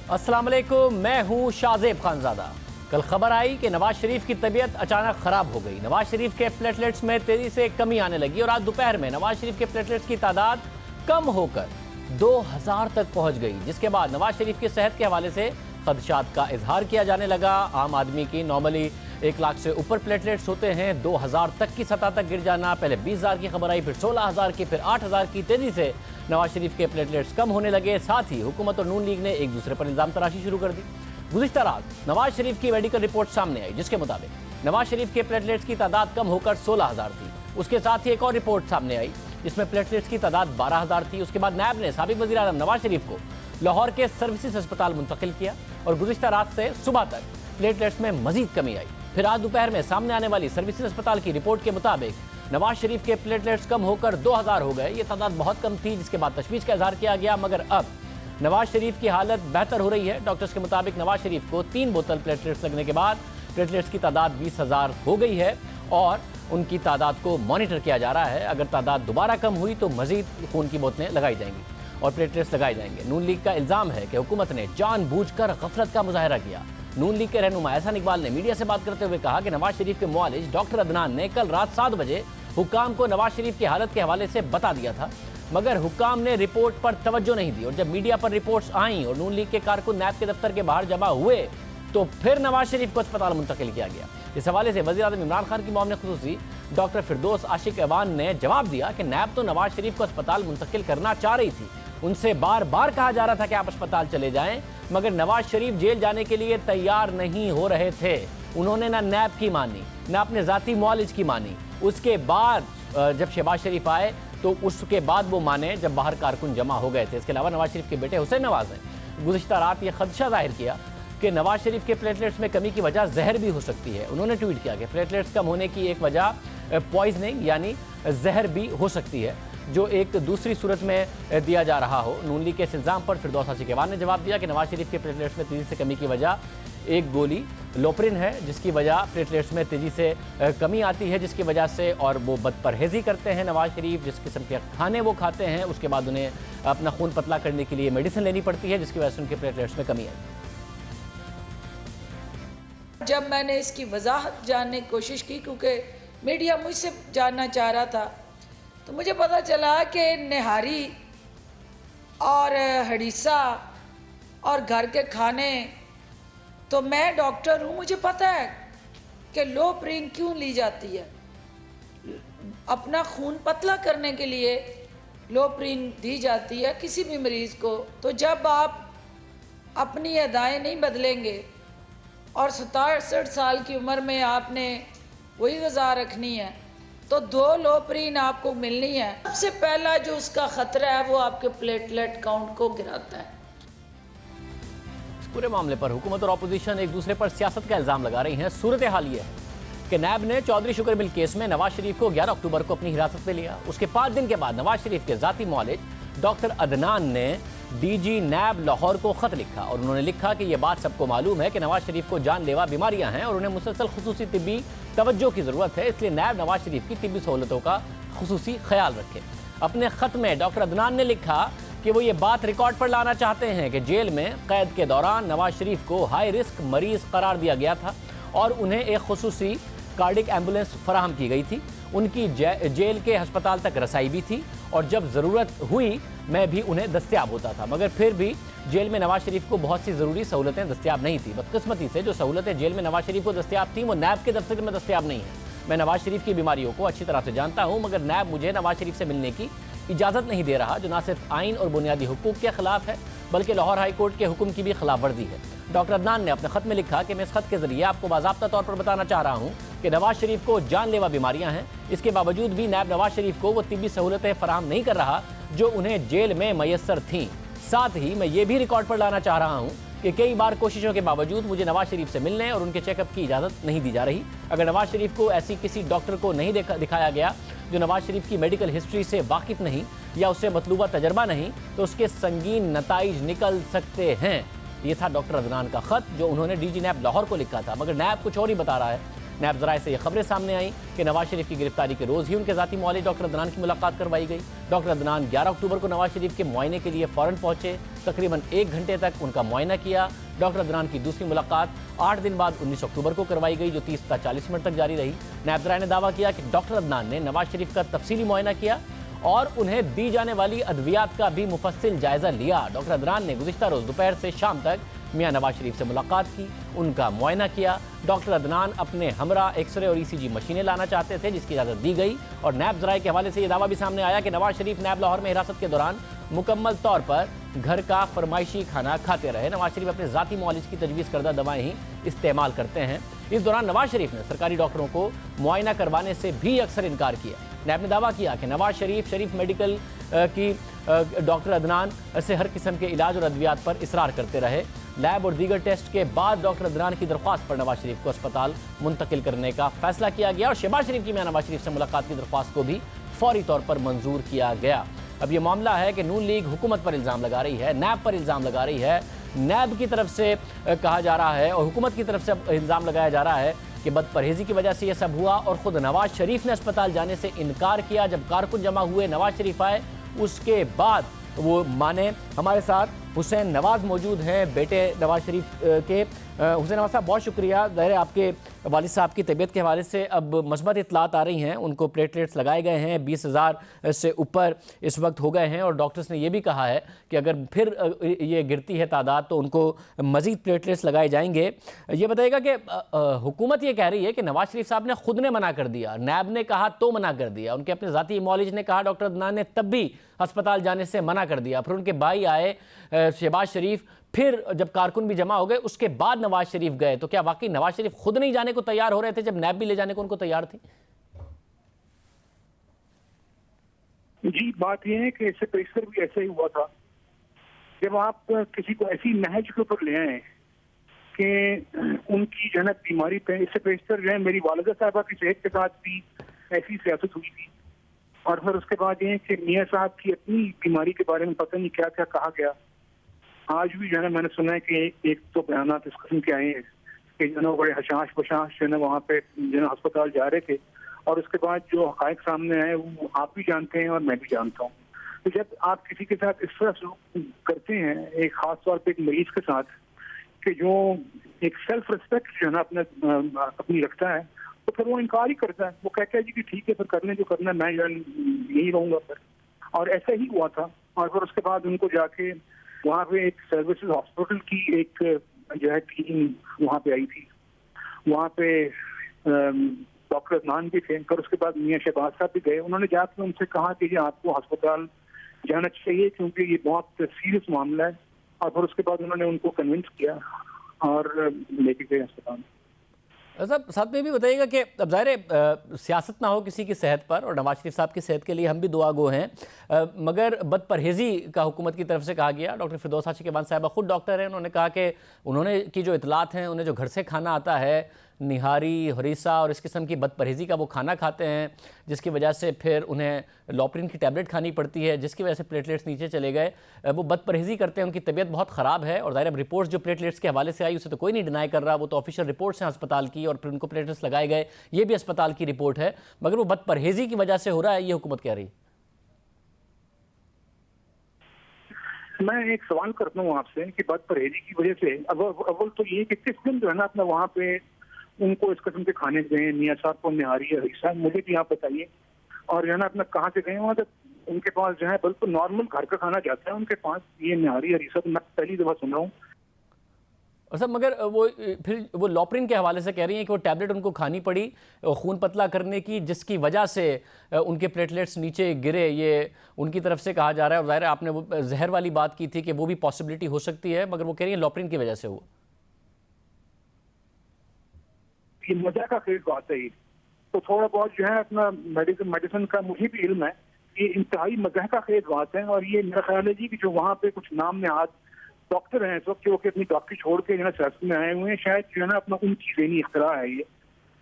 अस्सलाम वालेकुम, मैं हूं शाहजेब खानजादा। कल खबर आई कि नवाज शरीफ की तबीयत अचानक खराब हो गई। नवाज शरीफ के प्लेटलेट्स में तेजी से कमी आने लगी और आज दोपहर में नवाज शरीफ के प्लेटलेट्स की तादाद कम होकर 2000 तक पहुंच गई, जिसके बाद नवाज शरीफ की सेहत के हवाले से खदशात का इजहार किया जाने लगा। आम आदमी की नॉर्मली 1 लाख से ऊपर प्लेटलेट्स होते हैं, 2000 तक की सतह तक गिर जाना, पहले 20,000 की खबर आई, फिर 16,000 की, फिर 8,000 की। तेजी से नवाज शरीफ के प्लेटलेट्स कम होने लगे। साथ ही हुकूमत और नून लीग ने एक दूसरे पर इल्जाम तराशी शुरू कर दी। गुज़िश्ता रात नवाज शरीफ की मेडिकल रिपोर्ट सामने आई, जिसके मुताबिक नवाज शरीफ के प्लेटलेट्स की तादाद कम होकर 16,000 थी। उसके साथ ही एक और रिपोर्ट सामने आई जिसमें प्लेटलेट्स की तादाद 12,000 थी। उसके बाद नैब ने साबिक वज़ीर आज़म नवाज शरीफ को लाहौर के सर्विसेज अस्पताल मुंतकिल किया और गुज़िश्ता रात से सुबह तक प्लेटलेट्स में मजीद कमी आई। फिर आज दोपहर में सामने आने वाली सर्विसेज अस्पताल की रिपोर्ट के मुताबिक नवाज शरीफ के प्लेटलेट्स कम होकर 2000 हो गए। ये तादाद बहुत कम थी, जिसके बाद तशवीश का इजहार किया गया, मगर अब नवाज शरीफ की हालत बेहतर हो रही है। डॉक्टर्स के मुताबिक नवाज शरीफ को 3 बोतल प्लेटलेट्स लगने के बाद प्लेटलेट्स की तादाद 20,000 हो गई है और उनकी तादाद को मॉनिटर किया जा रहा है। अगर तादाद दोबारा कम हुई तो मजीद खून की बोतलें लगाई जाएंगी और प्लेटलेट्स लगाए जाएंगे। नून लीग का इल्ज़ाम है कि हुकूमत ने जानबूझकर गफलत का मुजाहरा किया। नून लीग के रहनुमा एहसान इकबाल ने मीडिया से बात करते हुए कहा कि नवाज शरीफ के मुआलिज डॉक्टर अदनान ने कल रात 7 बजे हुक्काम को नवाज शरीफ की हालत के हवाले से बता दिया था, मगर हुक्काम ने रिपोर्ट पर तवज्जो नहीं दी और जब मीडिया पर रिपोर्ट्स आईं और नून लीग के कारकुन नैब के दफ्तर के बाहर जमा हुए तो फिर नवाज शरीफ को अस्पताल मुंतकिल किया गया। इस हवाले से वज़ीर आज़म इमरान खान की मामले खुसूसी डॉक्टर फिरदौस आशिक अवान ने जवाब दिया कि नैब तो नवाज शरीफ को अस्पताल मुंतकिल करना चाह रही थी। उनसे बार बार कहा जा रहा था कि आप अस्पताल चले जाएं, मगर नवाज शरीफ जेल जाने के लिए तैयार नहीं हो रहे थे। उन्होंने ना नैब की मानी, ना अपने ज़ाती मुआलिज की मानी। उसके बाद जब शहबाज शरीफ आए तो उसके बाद वो माने जब बाहर कारकुन जमा हो गए थे। इसके अलावा नवाज शरीफ के बेटे हुसैन नवाज ने गुज़िश्ता रात ये खदशा जाहिर किया कि नवाज शरीफ के प्लेटलेट्स में कमी की वजह जहर भी हो सकती है। उन्होंने ट्वीट किया कि प्लेटलेट्स कम होने की एक वजह पॉइजनिंग यानी जहर भी हो सकती है, जो एक दूसरी सूरत में दिया जा रहा हो। नून लीग के इस इल्ज़ाम पर फिरदौस आशिक अवान ने जवाब दिया कि नवाज शरीफ के प्लेटलेट्स में तेज़ी से कमी की वजह एक गोली लोप्रिन है, जिसकी वजह प्लेटलेट्स में तेज़ी से कमी आती है, जिसकी वजह से और वो बदपरहेज़ी करते हैं नवाज शरीफ। जिस किस्म के खाने वो खाते हैं उसके बाद उन्हें अपना खून पतला करने के लिए मेडिसिन लेनी पड़ती है, जिसकी वजह से उनके प्लेटलेट्स में कमी आई। जब मैंने इसकी वजाहत जानने की कोशिश की, क्योंकि मीडिया मुझसे जानना चाह रहा था, तो मुझे पता चला कि निहारी और हड़ीसा और घर के खाने, तो मैं डॉक्टर हूँ, मुझे पता है कि लोप्रिन क्यों ली जाती है। अपना खून पतला करने के लिए लोप्रिन दी जाती है किसी भी मरीज़ को। तो जब आप अपनी अदाएँ नहीं बदलेंगे और 67 साल की उम्र में आपने वही ग़िज़ा रखनी है, तो 2 लोप्रिन आपको मिलनी है। सबसे पहला जो उसका ख़तरा है वो आपके प्लेटलेट काउंट को गिराता है। पूरे मामले पर हुकूमत और अपोजिशन एक दूसरे पर सियासत का इल्ज़ाम लगा रही हैं। सूरत हाल ये है कि नैब ने चौधरी शुगर मिल केस में नवाज शरीफ को 11 अक्टूबर को अपनी हिरासत में लिया। उसके 5 दिन के बाद नवाज शरीफ के ज़ाती मुआलिज डॉक्टर अदनान ने डीजी नैब लाहौर को ख़त लिखा और उन्होंने लिखा कि यह बात सबको मालूम है कि नवाज शरीफ को जानलेवा बीमारियां हैं और उन्हें मुसलसल खुसूसी तिब्बी तवज्जो की ज़रूरत है, इसलिए नैब नवाज शरीफ की तिब्बी सहूलतों का खुसूसी ख्याल रखे। अपने ख़त में डॉक्टर अदनान ने लिखा कि वो ये बात रिकॉर्ड पर लाना चाहते हैं कि जेल में कैद के दौरान नवाज शरीफ को हाई रिस्क मरीज करार दिया गया था और उन्हें एक खुसूसी कार्डिक एम्बुलेंस फराहम की गई थी। उनकी जेल के अस्पताल तक रसाई भी थी और जब ज़रूरत हुई मैं भी उन्हें दस्तयाब होता था, मगर फिर भी जेल में नवाज शरीफ को बहुत सी ज़रूरी सहूलतें दस्तयाब नहीं थी। बदकिस्मती से जो सहूलतें जेल में नवाज शरीफ को दस्तयाब थी वो नैब के दफ्तर में दस्तयाब नहीं है। मैं नवाज शरीफ की बीमारियों को अच्छी तरह से जानता हूँ, मगर नैब मुझे नवाज शरीफ से मिलने की इजाज़त नहीं दे रहा, जो ना सिर्फ आइन और बुनियादी हुकूक के खिलाफ है बल्कि लाहौर हाई कोर्ट के हुक्म की भी खिलाफ वर्जी है। डॉक्टर अदनान ने अपने ख़त में लिखा कि मैं इस ख़त के ज़रिए आपको बाज़ाब्ता तौर पर बताना चाह रहा हूँ कि नवाज शरीफ को जानलेवा बीमारियाँ हैं। इसके बावजूद भी नैब नवाज शरीफ को वो तिब्बी सहूलतें फराहम नहीं कर रहा जो उन्हें जेल में मैसर थीं। साथ ही मैं ये भी रिकॉर्ड पर लाना चाह रहा हूँ कि कई बार कोशिशों के बावजूद मुझे नवाज शरीफ से मिलने और उनके चेकअप की इजाज़त नहीं दी जा रही। अगर नवाज शरीफ को ऐसी किसी डॉक्टर को नहीं दिखाया गया जो नवाज शरीफ की मेडिकल हिस्ट्री से वाकिफ़ नहीं या उससे मतलूबा तजर्बा नहीं, तो उसके संगीन नताइज निकल सकते हैं। ये था डॉक्टर अदनान का ख़त जो उन्होंने डीजी नैब लाहौर को लिखा था, मगर नैब कुछ और ही बता रहा है। नैब ज़राए से ये खबरें सामने आई कि नवाज शरीफ की गिरफ्तारी के रोज़ ही उनके ज़ाती मौलिक डॉक्टर अदनान की मुलाकात करवाई गई। डॉक्टर अदनान 11 अक्टूबर को नवाज शरीफ के मुआयने के लिए फ़ौरन पहुँचे। तकरीबन 1 घंटे तक उनका मुआयना किया। डॉक्टर अदनान की दूसरी मुलाकात 8 दिन बाद 19 अक्टूबर को करवाई गई, जो 30-40 मिनट तक जारी रही। नायब ज़राए ने दावा किया कि डॉक्टर अदनान ने नवाज शरीफ का तफसीली मुआयना किया और उन्हें दी जाने वाली अद्वियात का भी मुफस्सिल जायजा लिया। डॉक्टर अदनान ने गुज़िश्ता रोज़ दोपहर से शाम तक मियां नवाज शरीफ से मुलाकात की, उनका मुआयना किया। डॉक्टर अदनान अपने हमरा एक्सरे और ईसीजी मशीनें लाना चाहते थे, जिसकी इजाज़त दी गई। और नैब ज़राए के हवाले से यह दावा भी सामने आया कि नवाज शरीफ नैब लाहौर में हिरासत के दौरान मुकम्मल तौर पर घर का फरमाइशी खाना खाते रहे। नवाज शरीफ अपने ज़ाती मुआलिज की तजवीज़ करदा दवाएं ही इस्तेमाल करते हैं। इस दौरान नवाज शरीफ ने सरकारी डॉक्टरों को मुआयना करवाने से भी अक्सर इनकार किया। नैब ने दावा किया कि नवाज शरीफ मेडिकल की डॉक्टर अदनान से हर किस्म के इलाज और अद्वियात पर इसरार करते रहे। लैब और दीगर टेस्ट के बाद डॉक्टर अदनान की दरख्वास्त पर नवाज शरीफ को अस्पताल मुंतकिल करने का फैसला किया गया और शहबाज शरीफ की मियां नवाज शरीफ से मुलाकात की दरख्वास्त को भी फौरी तौर पर मंजूर किया गया। अब यह मामला है कि नून लीग हुकूमत पर इल्ज़ाम लगा रही है, नैब पर इल्ज़ाम लगा रही है। नैब की तरफ से कहा जा रहा है और हुकूमत की तरफ से इल्ज़ाम लगाया जा रहा है कि बदपरहेज़ी की वजह से यह सब हुआ और ख़ुद नवाज शरीफ ने अस्पताल जाने से इनकार किया। जब कारकुन जमा हुए, नवाज शरीफ आए, उसके बाद वो माने। हमारे साथ हुसैन नवाज मौजूद हैं, बेटे नवाज शरीफ के। हुसैन नवाज साहब, बहुत शुक्रिया। ज़ाहिर है आपके वालिद साहब की तबीयत के हवाले से अब मस्बत इत्तलात आ रही हैं, उनको प्लेटलेट्स लगाए गए हैं, 20,000 से ऊपर इस वक्त हो गए हैं और डॉक्टर्स ने यह भी कहा है कि अगर फिर ये गिरती है तादाद तो उनको मज़ीद प्लेटलेट्स लगाए जाएंगे। ये बताइएगा कि हुकूमत ये कह रही है कि नवाज शरीफ साहब ने खुद ने मना कर दिया, नैब ने कहा तो मना कर दिया, उनके अपने ज़ाती मौलिज ने कहा, डॉक्टर अदनान ने तब भी अस्पताल जाने से मना कर दिया, फिर उनके भाई आए शहबाज शरीफ, फिर जब कारकुन भी जमा हो गए उसके बाद नवाज शरीफ गए। तो क्या वाकई नवाज शरीफ खुद नहीं जाने को तैयार हो रहे थे जब नैब भी ले जाने को उनको तैयार थी? जी, बात यह है कि इससे पेशतर भी ऐसा ही हुआ था। जब आप किसी को ऐसी नहज के ऊपर ले आए कि उनकी जो है बीमारी पे, इससे पेशतर जो है मेरी वालिदा साहबा की सेहत के साथ भी ऐसी सियासत हुई थी। और फिर उसके बाद ये कि मियाँ साहब की अपनी बीमारी के बारे में पता नहीं क्या क्या कहा गया। आज भी जो है मैंने सुना है कि एक तो बयान इस किस्म के आए हैं कि जो है बड़े हशाश बशाश जो है वहाँ पे जो है अस्पताल जा रहे थे और उसके बाद जो हक़ाइक़ सामने आए वो आप भी जानते हैं और मैं भी जानता हूँ। तो जब आप किसी के साथ इस तरह सलूक करते हैं, एक ख़ास तौर पर एक मरीज के साथ, कि जो एक सेल्फ रिस्पेक्ट जो है ना अपनी रखता है, तो फिर वो इनकार ही करता है। वो कहता है जी कि ठीक है, फिर करने जो करना है, मैं यही रहूँगा फिर। और ऐसा ही हुआ था। और फिर उसके बाद उनको जाके वहाँ पे एक सर्विसेज हॉस्पिटल की एक जो है टीम वहाँ पे आई थी। वहाँ पे डॉक्टर अदनान भी थे। फिर उसके बाद मियाँ शहबाज साहब भी गए। उन्होंने जाकर उनसे कहा कि ये आपको अस्पताल जाना चाहिए क्योंकि ये बहुत सीरियस मामला है। और फिर उसके बाद उन्होंने उनको कन्विंस किया और लेके गए अस्पताल। साहब साथ में भी बताइएगा कि अब ज़ाहिर है सियासत ना हो किसी की सेहत पर, और नवाज शरीफ साहब की सेहत के लिए हम भी दुआ गो हैं, मगर बदपरहेज़ी का हुकूमत की तरफ से कहा गया। डॉक्टर फिरदौस आशिक़बान साहिबा खुद डॉक्टर हैं, उन्होंने कहा कि उन्होंने की जो इतलात हैं, उन्हें जो घर से खाना आता है, निहारी, हरीसा और इस किस्म की बदपरहेज़ी का वो खाना खाते हैं, जिसकी वजह से फिर उन्हें लॉपरिन की टैबलेट खानी पड़ती है, जिसकी वजह से प्लेटलेट्स नीचे चले गए। वो बदपरहेज़ी करते हैं, उनकी तबीयत बहुत ख़राब है। और ज़ाहिर रिपोर्ट्स जो प्लेटलेट्स के हवाले से आई उसे तो कोई नहीं डिनाई कर रहा, वो तो ऑफिशियल रिपोर्ट्स हैं अस्पताल की, और फिर उनको प्लेटलेट्स लगाए गए, ये भी अस्पताल की रिपोर्ट है। मगर वो बदपरहेज़ी की वजह से हो रहा है, ये हुकूमत कह रही है। मैं एक सवाल करता हूँ आपसे कि बदपरहेज़ी की वजह से अव्वल तो ये कि किस दिन जो है ना अपना वहाँ पे उनको इस किस्म के खाने गए, मियाँ साहब को निहारी है, हरीसा, मुझे भी आप बताइए। और जो है ना अपना कहाँ से गए वहाँ तक उनके पास जो है बिल्कुल नॉर्मल घर का खाना जाता है उनके पास, ये निहारी हरीसा तो मैं पहली दफ़ा सुन रहा हूँ। और सब मगर वो फिर वो लॉपरिन के हवाले से कह रही हैं कि वो टैबलेट उनको खानी पड़ी खून पतला करने की, जिसकी वजह से उनके प्लेटलेट्स नीचे गिरे, ये उनकी तरफ से कहा जा रहा है। और ज़ाहिर है आपने वो जहर वाली बात की थी कि वो भी पॉसिबिलिटी हो सकती है, मगर वो कह रही है लॉपरिन की वजह से हुआ। ये मजा का खेल बात है। तो थोड़ा बहुत जो है अपना मेडिसिन का मुझे भी इल्म है, ये इंतहाई मजा का खेल बात है। और ये मेरा ख्याल है जी कि जो वहाँ पे कुछ नाम नहाद डॉक्टर हैं इस वक्त जो कि अपनी डॉक्टरी छोड़ के जो है सियासत में आए हुए हैं, शायद जो है ना अपना उनकी ज़हनी इख्तरा है ये।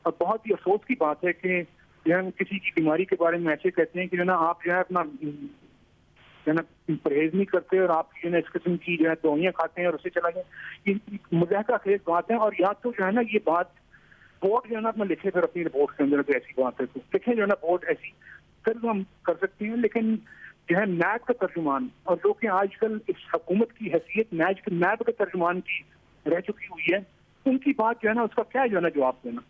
और बहुत ही अफसोस की बात है कि जो है किसी की बीमारी के बारे में ऐसे कहते हैं कि जो है ना आप जो है अपना जो है ना परहेज नहीं करते और आप जो है इस किस्म की जो है दवाइयाँ खाते हैं और उससे चला गया। ये मजा का खेल बात है। और या तो जो है ना ये बात बोर्ड जो है ना अपना लिखे फिर अपनी रिपोर्ट के अंदर तो ऐसी बात है तो लिखे जो है ना बोर्ड ऐसी फिर हम कर सकते हैं। लेकिन जो है नैब का तर्जुमान, और जो कि आजकल इस हुकूमत की हैसियत नैब का तर्जुमान की रह चुकी हुई है, उनकी बात जो है ना उसका क्या जो है ना जवाब देना।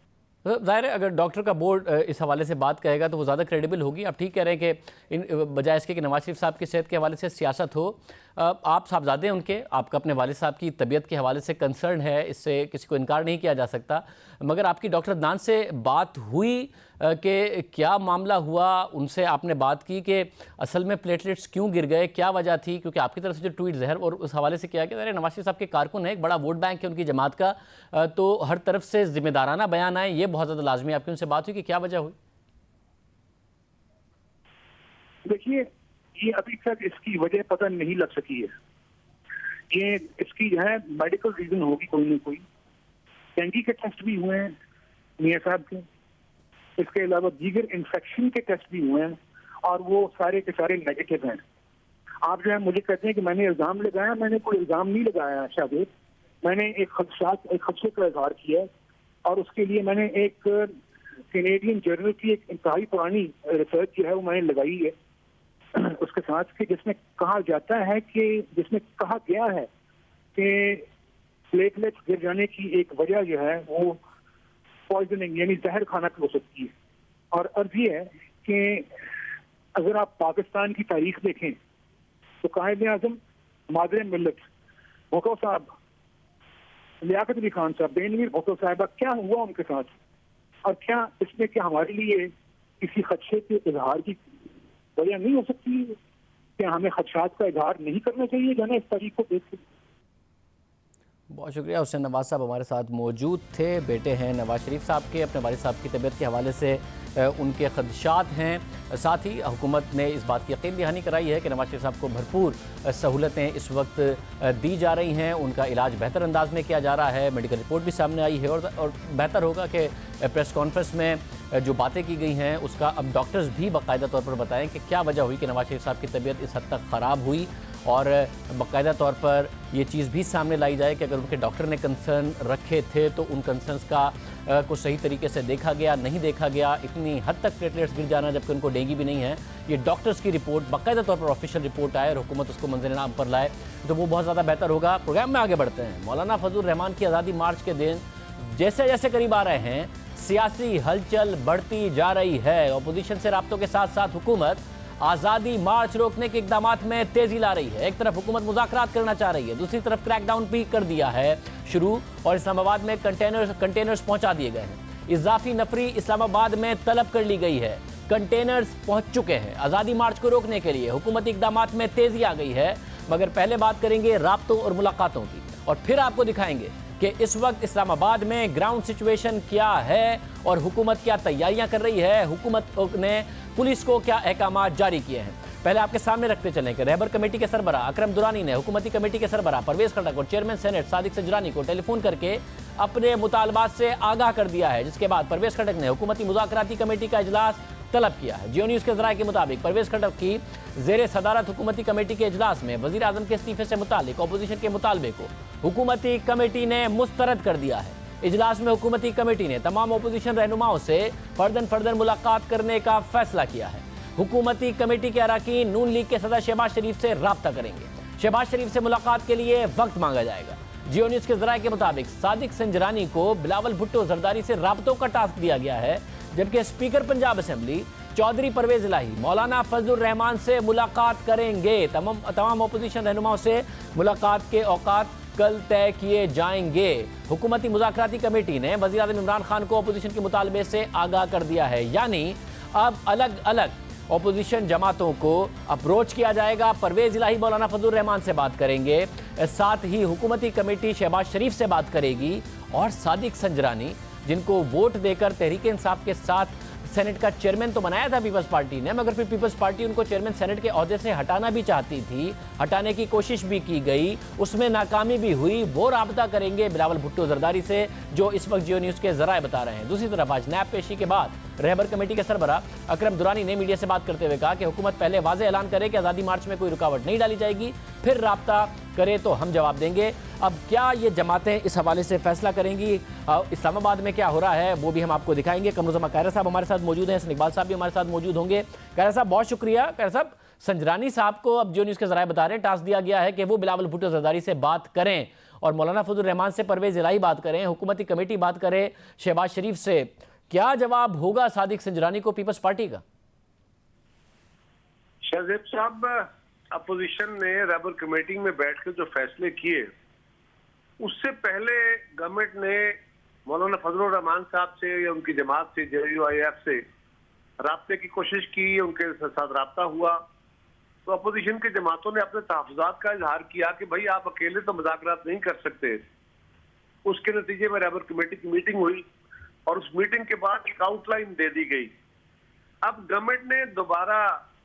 ज़ाहिर है अगर डॉक्टर का बोर्ड इस हवाले से बात कहेगा तो वो ज़्यादा क्रेडिबल होगी। आप ठीक कह रहे हैं कि इन बजाय इसके कि नवाज शरीफ साहब की सेहत के हवाले से सियासत हो, आप साहबजादे हैं उनके, आपका अपने वालिद साहब की तबीयत के हवाले से कंसर्न है, इससे किसी को इनकार नहीं किया जा सकता। मगर आपकी डॉक्टर अदनान से बात हुई कि क्या मामला हुआ, उनसे आपने बात की कि असल में प्लेटलेट्स क्यों गिर गए, क्या वजह थी? क्योंकि आपकी तरफ से जो ट्वीट जहर और उस हवाले से किया गया, अरे नवाज शरीफ साहब के कारकुन है, एक बड़ा वोट बैंक है उनकी जमात का, तो हर तरफ से जिम्मेदाराना बयान आए, ये बहुत ज़्यादा लाजमी। आपकी उनसे बात हुई कि क्या वजह हुई? देखिए, ये अभी तक इसकी वजह पता नहीं लग सकी है। ये इसकी जो है मेडिकल रीजन होगी कोई ना कोई। डेंगू के टेस्ट भी हुए हैं मियां साहब के, इसके अलावा दीगर इन्फेक्शन के टेस्ट भी हुए हैं और वो सारे के सारे नेगेटिव हैं। आप जो है मुझे कहते हैं कि मैंने इल्जाम लगाया, मैंने कोई इल्जाम नहीं लगाया शायद। मैंने एक खदशे का इजहार किया है और उसके लिए मैंने एक कैनेडियन जर्नल की एक इंतहाई पुरानी रिसर्च जो है वो मैंने लगाई है उसके साथ, कि जिसमें कहा जाता है कि जिसमें कहा गया है कि प्लेटलेट्स गिर जाने की एक वजह जो है वो पॉइजनिंग यानी जहर खाना की हो सकती है। और अर्ज ये है कि अगर आप पाकिस्तान की तारीख देखें तो कायद आजम, मादर मिल्लत भुट्टो साहब, लियाकत अली खान साहब, बेनवीर भुट्टो साहिबा, क्या हुआ उनके साथ? और क्या इसमें क्या हमारे लिए किसी खदशे के इजहार की वजह नहीं हो सकती? क्या हमें खदशात का इजहार नहीं करना चाहिए जाना इस तारीख को देख के? बहुत शुक्रिया। हुसैन नवाज साहब हमारे साथ मौजूद थे, बेटे हैं नवाज शरीफ साहब के। अपने वालिद साहब की तबीयत के हवाले से उनके खदशात हैं। साथ ही हुकूमत ने इस बात की यकीन दहानी कराई है कि नवाज शरीफ साहब को भरपूर सहूलतें इस वक्त दी जा रही हैं, उनका इलाज बेहतर अंदाज में किया जा रहा है। मेडिकल रिपोर्ट भी सामने आई है और बेहतर होगा कि प्रेस कॉन्फ्रेंस में जो बातें की गई हैं उसका अब डॉक्टर्स भी बाकायदा तौर पर बताएं कि क्या वजह हुई कि नवाज शरीफ साहब की तबीयत इस हद तक ख़राब हुई, और बाकायदा तौर पर ये चीज़ भी सामने लाई जाए कि अगर उनके डॉक्टर ने कंसर्न रखे थे तो उन कंसर्न्स का को सही तरीके से देखा गया, नहीं देखा गया। इतनी हद तक प्लेटलेट्स गिर जाना जबकि उनको डेंगू भी नहीं है, ये डॉक्टर्स की रिपोर्ट बाकायदा तौर पर ऑफिशियल रिपोर्ट आए और हुकूमत उसको मंजर-ए-आम पर लाए तो वो बहुत ज़्यादा बेहतर होगा। प्रोग्राम में आगे बढ़ते हैं। मौलाना फजलुर रहमान की आज़ादी मार्च के दिन जैसे जैसे करीब आ रहे हैं, सियासी हलचल बढ़ती जा रही है। अपोजिशन से राब्तों के साथ साथ हुकूमत आज़ादी मार्च रोकने के इकदामात में तेजी ला रही है। एक तरफ हुकूमत मुज़ाकरात करना चाह रही है, दूसरी तरफ क्रैकडाउन भी कर दिया है शुरू और इस्लामाबाद में कंटेनर्स पहुंचा दिए गए हैं। इजाफी नफरी इस्लामाबाद में तलब कर ली गई है, कंटेनर्स पहुंच चुके हैं। आज़ादी मार्च को रोकने के लिए हुकूमती इकदामात में तेजी आ गई है। मगर पहले बात करेंगे राब्तों और मुलाकातों की और फिर आपको दिखाएंगे कि इस वक्त इस्लामाबाद में ग्राउंड सिचुएशन क्या है और हुकूमत क्या तैयारियां कर रही है, हुकूमत ने पुलिस को क्या अहकाम जारी किए हैं। पहले आपके सामने रखते चलें कि रहबर कमेटी के सरबरा अकरम दुरानी ने हुकूमती कमेटी के सरबरा परवेज खटक और चेयरमैन सेनेट सादिक संजरानी को टेलीफोन करके अपने मुतालबात से आगाह कर दिया है, जिसके बाद परवेज खटक ने हुकूमती मुज़ाकराती कमेटी का इजलास तलब किया है। जियो न्यूज़ के ज़राए के मुताबिक परवेज खटक की ज़ेरे सदारत हुकूमती कमेटी के इजलास में वज़ीर आज़म के इस्तीफे से मुतालिक अपोजिशन के मुतालबे को हुकूमती कमेटी ने मुस्तरद कर दिया है। इजलास में हुकूमती कमेटी ने तमाम अपोजिशन रहनुमाओं से फर्दन मुलाकात करने का फैसला किया है। हुकूमती कमेटी के अरकान नून लीग के सदर शहबाज शरीफ से राब्ता करेंगे। शहबाज शरीफ से मुलाकात के लिए वक्त मांगा जाएगा। जियो न्यूज़ के ज़राए के मुताबिक सादिक संजरानी को बिलावल भुट्टो जरदारी से राब्तों का टास्क दिया गया है, जबकि स्पीकर पंजाब असेंबली चौधरी परवेज इलाही मौलाना फजलुर रहमान से मुलाकात करेंगे। तमाम अपोजिशन रहनुमाओं से मुलाकात के औकात कल तय किए जाएंगे। हुकूमती मुज़ाकराती कमेटी ने वज़ीर आज़म इमरान खान को अपोजिशन के मुतालबे से आगाह कर दिया है, यानी अब अलग अलग अपोजिशन जमातों को अप्रोच किया जाएगा। परवेज इलाही मौलाना फजलुर रहमान से बात करेंगे, साथ ही हुकूमती कमेटी शहबाज शरीफ से बात करेगी और सादिक संजरानी जिनको वोट देकर तहरीक इंसाफ के साथ सेनेट का चेयरमैन तो बनाया था पीपल्स पार्टी ने, मगर फिर पीपल्स पार्टी उनको चेयरमैन सेनेट के ओहदे से हटाना भी चाहती थी, हटाने की कोशिश भी की गई, उसमें नाकामी भी हुई। वो राब्ता करेंगे बिलावल भुट्टो जरदारी से, जो इस वक्त जियो न्यूज़ के ज़राए बता रहे हैं। दूसरी तरफ आज नैब पेशी के बाद रहबर कमेटी के सरबरा अकरम दुरानी ने मीडिया से बात करते हुए कहा कि हुकूमत पहले वाज़ेह ऐलान करे कि आज़ादी मार्च में कोई रुकावट नहीं डाली जाएगी, फिर राब्ता करे तो हम जवाब देंगे। अब क्या ये जमातें इस हवाले से फैसला करेंगी, इस्लामाबाद में क्या हो रहा है वो भी हम आपको दिखाएंगे। कमरुज़्ज़मा कायरा साहब हमारे साथ मौजूद हैं, हसन इकबाल साहब भी हमारे साथ मौजूद होंगे। कायरा साहब बहुत शुक्रिया। कायरा साहब संजरानी साहब को अब जियो न्यूज़ के जराए बता रहे हैं टास्क दिया गया है कि वो बिलावल भुट्टो जरदारी से बात करें और मौलाना फजल रहमान से परवेज इलाही बात करें, हुकूमती कमेटी बात करे शहबाज शरीफ से। क्या जवाब होगा सादिक संजरानी को पीपल्स पार्टी का? शाहजेब साहब, अपोजिशन ने रेबर कमेटी में बैठ कर जो फैसले किए, उससे पहले गवर्नमेंट ने मौलाना फजल रहमान साहब से या उनकी जमात से JUIF से राब्ते की कोशिश की, उनके साथ राब्ता हुआ तो अपोजिशन की जमातों ने अपने तहफ़्फ़ुज़ात का इजहार किया कि भाई आप अकेले तो मुज़ाकरात नहीं कर सकते। उसके नतीजे में रेबर कमेटी की मीटिंग हुई और उस मीटिंग के बाद एक आउटलाइन दे दी गई। अब गवर्नमेंट ने दोबारा